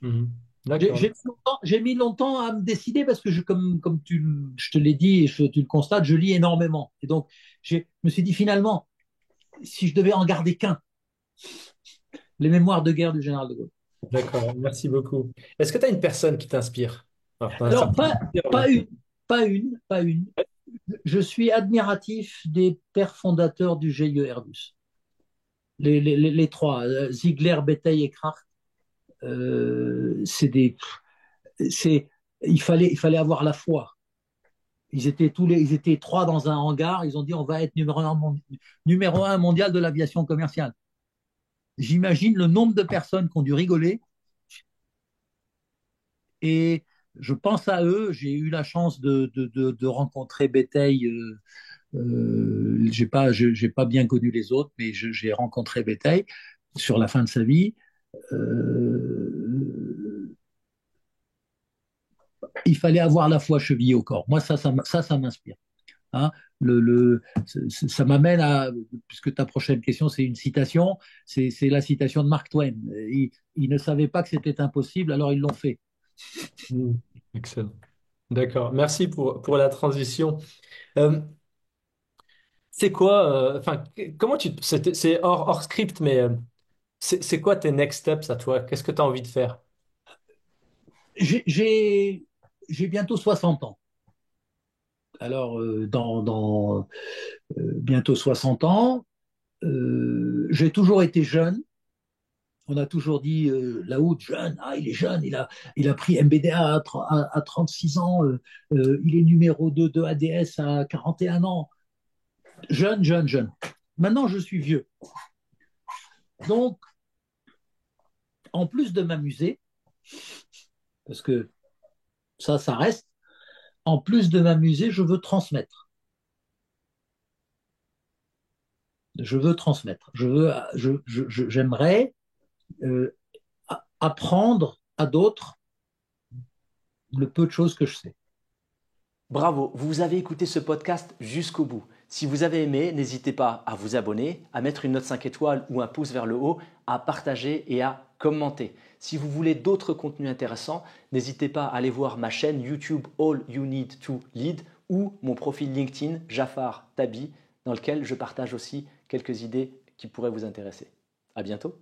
Mhm. D'accord. J'ai mis longtemps à me décider parce que comme je te l'ai dit et tu le constates, je lis énormément. Et donc, je me suis dit finalement, si je devais en garder qu'un, les mémoires de guerre du général de Gaulle. D'accord. Merci beaucoup. Est-ce que tu as une personne qui t'inspire? Alors, tu as un Alors, certain plusieurs, pas mais une, pas une. Je suis admiratif des pères fondateurs du GIE Airbus. Les trois, Ziegler, Béteille et Kracht, c'est des, c'est, il fallait avoir la foi. Ils étaient trois dans un hangar. Ils ont dit on va être numéro un mondial de l'aviation commerciale. J'imagine le nombre de personnes qui ont dû rigoler et je pense à eux. J'ai eu la chance de rencontrer Béteille. J'ai pas bien connu les autres, mais j'ai rencontré Béteille sur la fin de sa vie. Euh, il fallait avoir la foi chevillée au corps. Moi, ça m'inspire. Hein. Ça m'amène à, puisque ta prochaine question, c'est une citation, c'est la citation de Mark Twain. Ils ne savaient pas que c'était impossible, alors ils l'ont fait. Mhm. Excellent. D'accord. Merci pour la transition. Euh, c'est quoi, enfin, comment c'est hors script, mais c'est quoi tes next steps à toi? Qu'est-ce que tu as envie de faire? J'ai j'ai- j'ai bientôt 60 ans. Alors, bientôt 60 ans, j'ai toujours été jeune. On a toujours dit là-haut, jeune, ah, il est jeune, il a pris MBDA à 36 ans, il est numéro 2 de ADS à 41 ans. Jeune, jeune, jeune. Maintenant, je suis vieux. Donc, en plus de m'amuser, parce que ça reste, en plus de m'amuser, je veux transmettre. Je veux transmettre. J'aimerais euh, apprendre à d'autres le peu de choses que je sais. Bravo, vous avez écouté ce podcast jusqu'au bout. Si vous avez aimé, n'hésitez pas à vous abonner, à mettre une note 5 étoiles ou un pouce vers le haut, à partager et à commenter. Si vous voulez d'autres contenus intéressants, n'hésitez pas à aller voir ma chaîne YouTube All You Need to Lead ou mon profil LinkedIn Jafar Tabi, dans lequel je partage aussi quelques idées qui pourraient vous intéresser. À bientôt.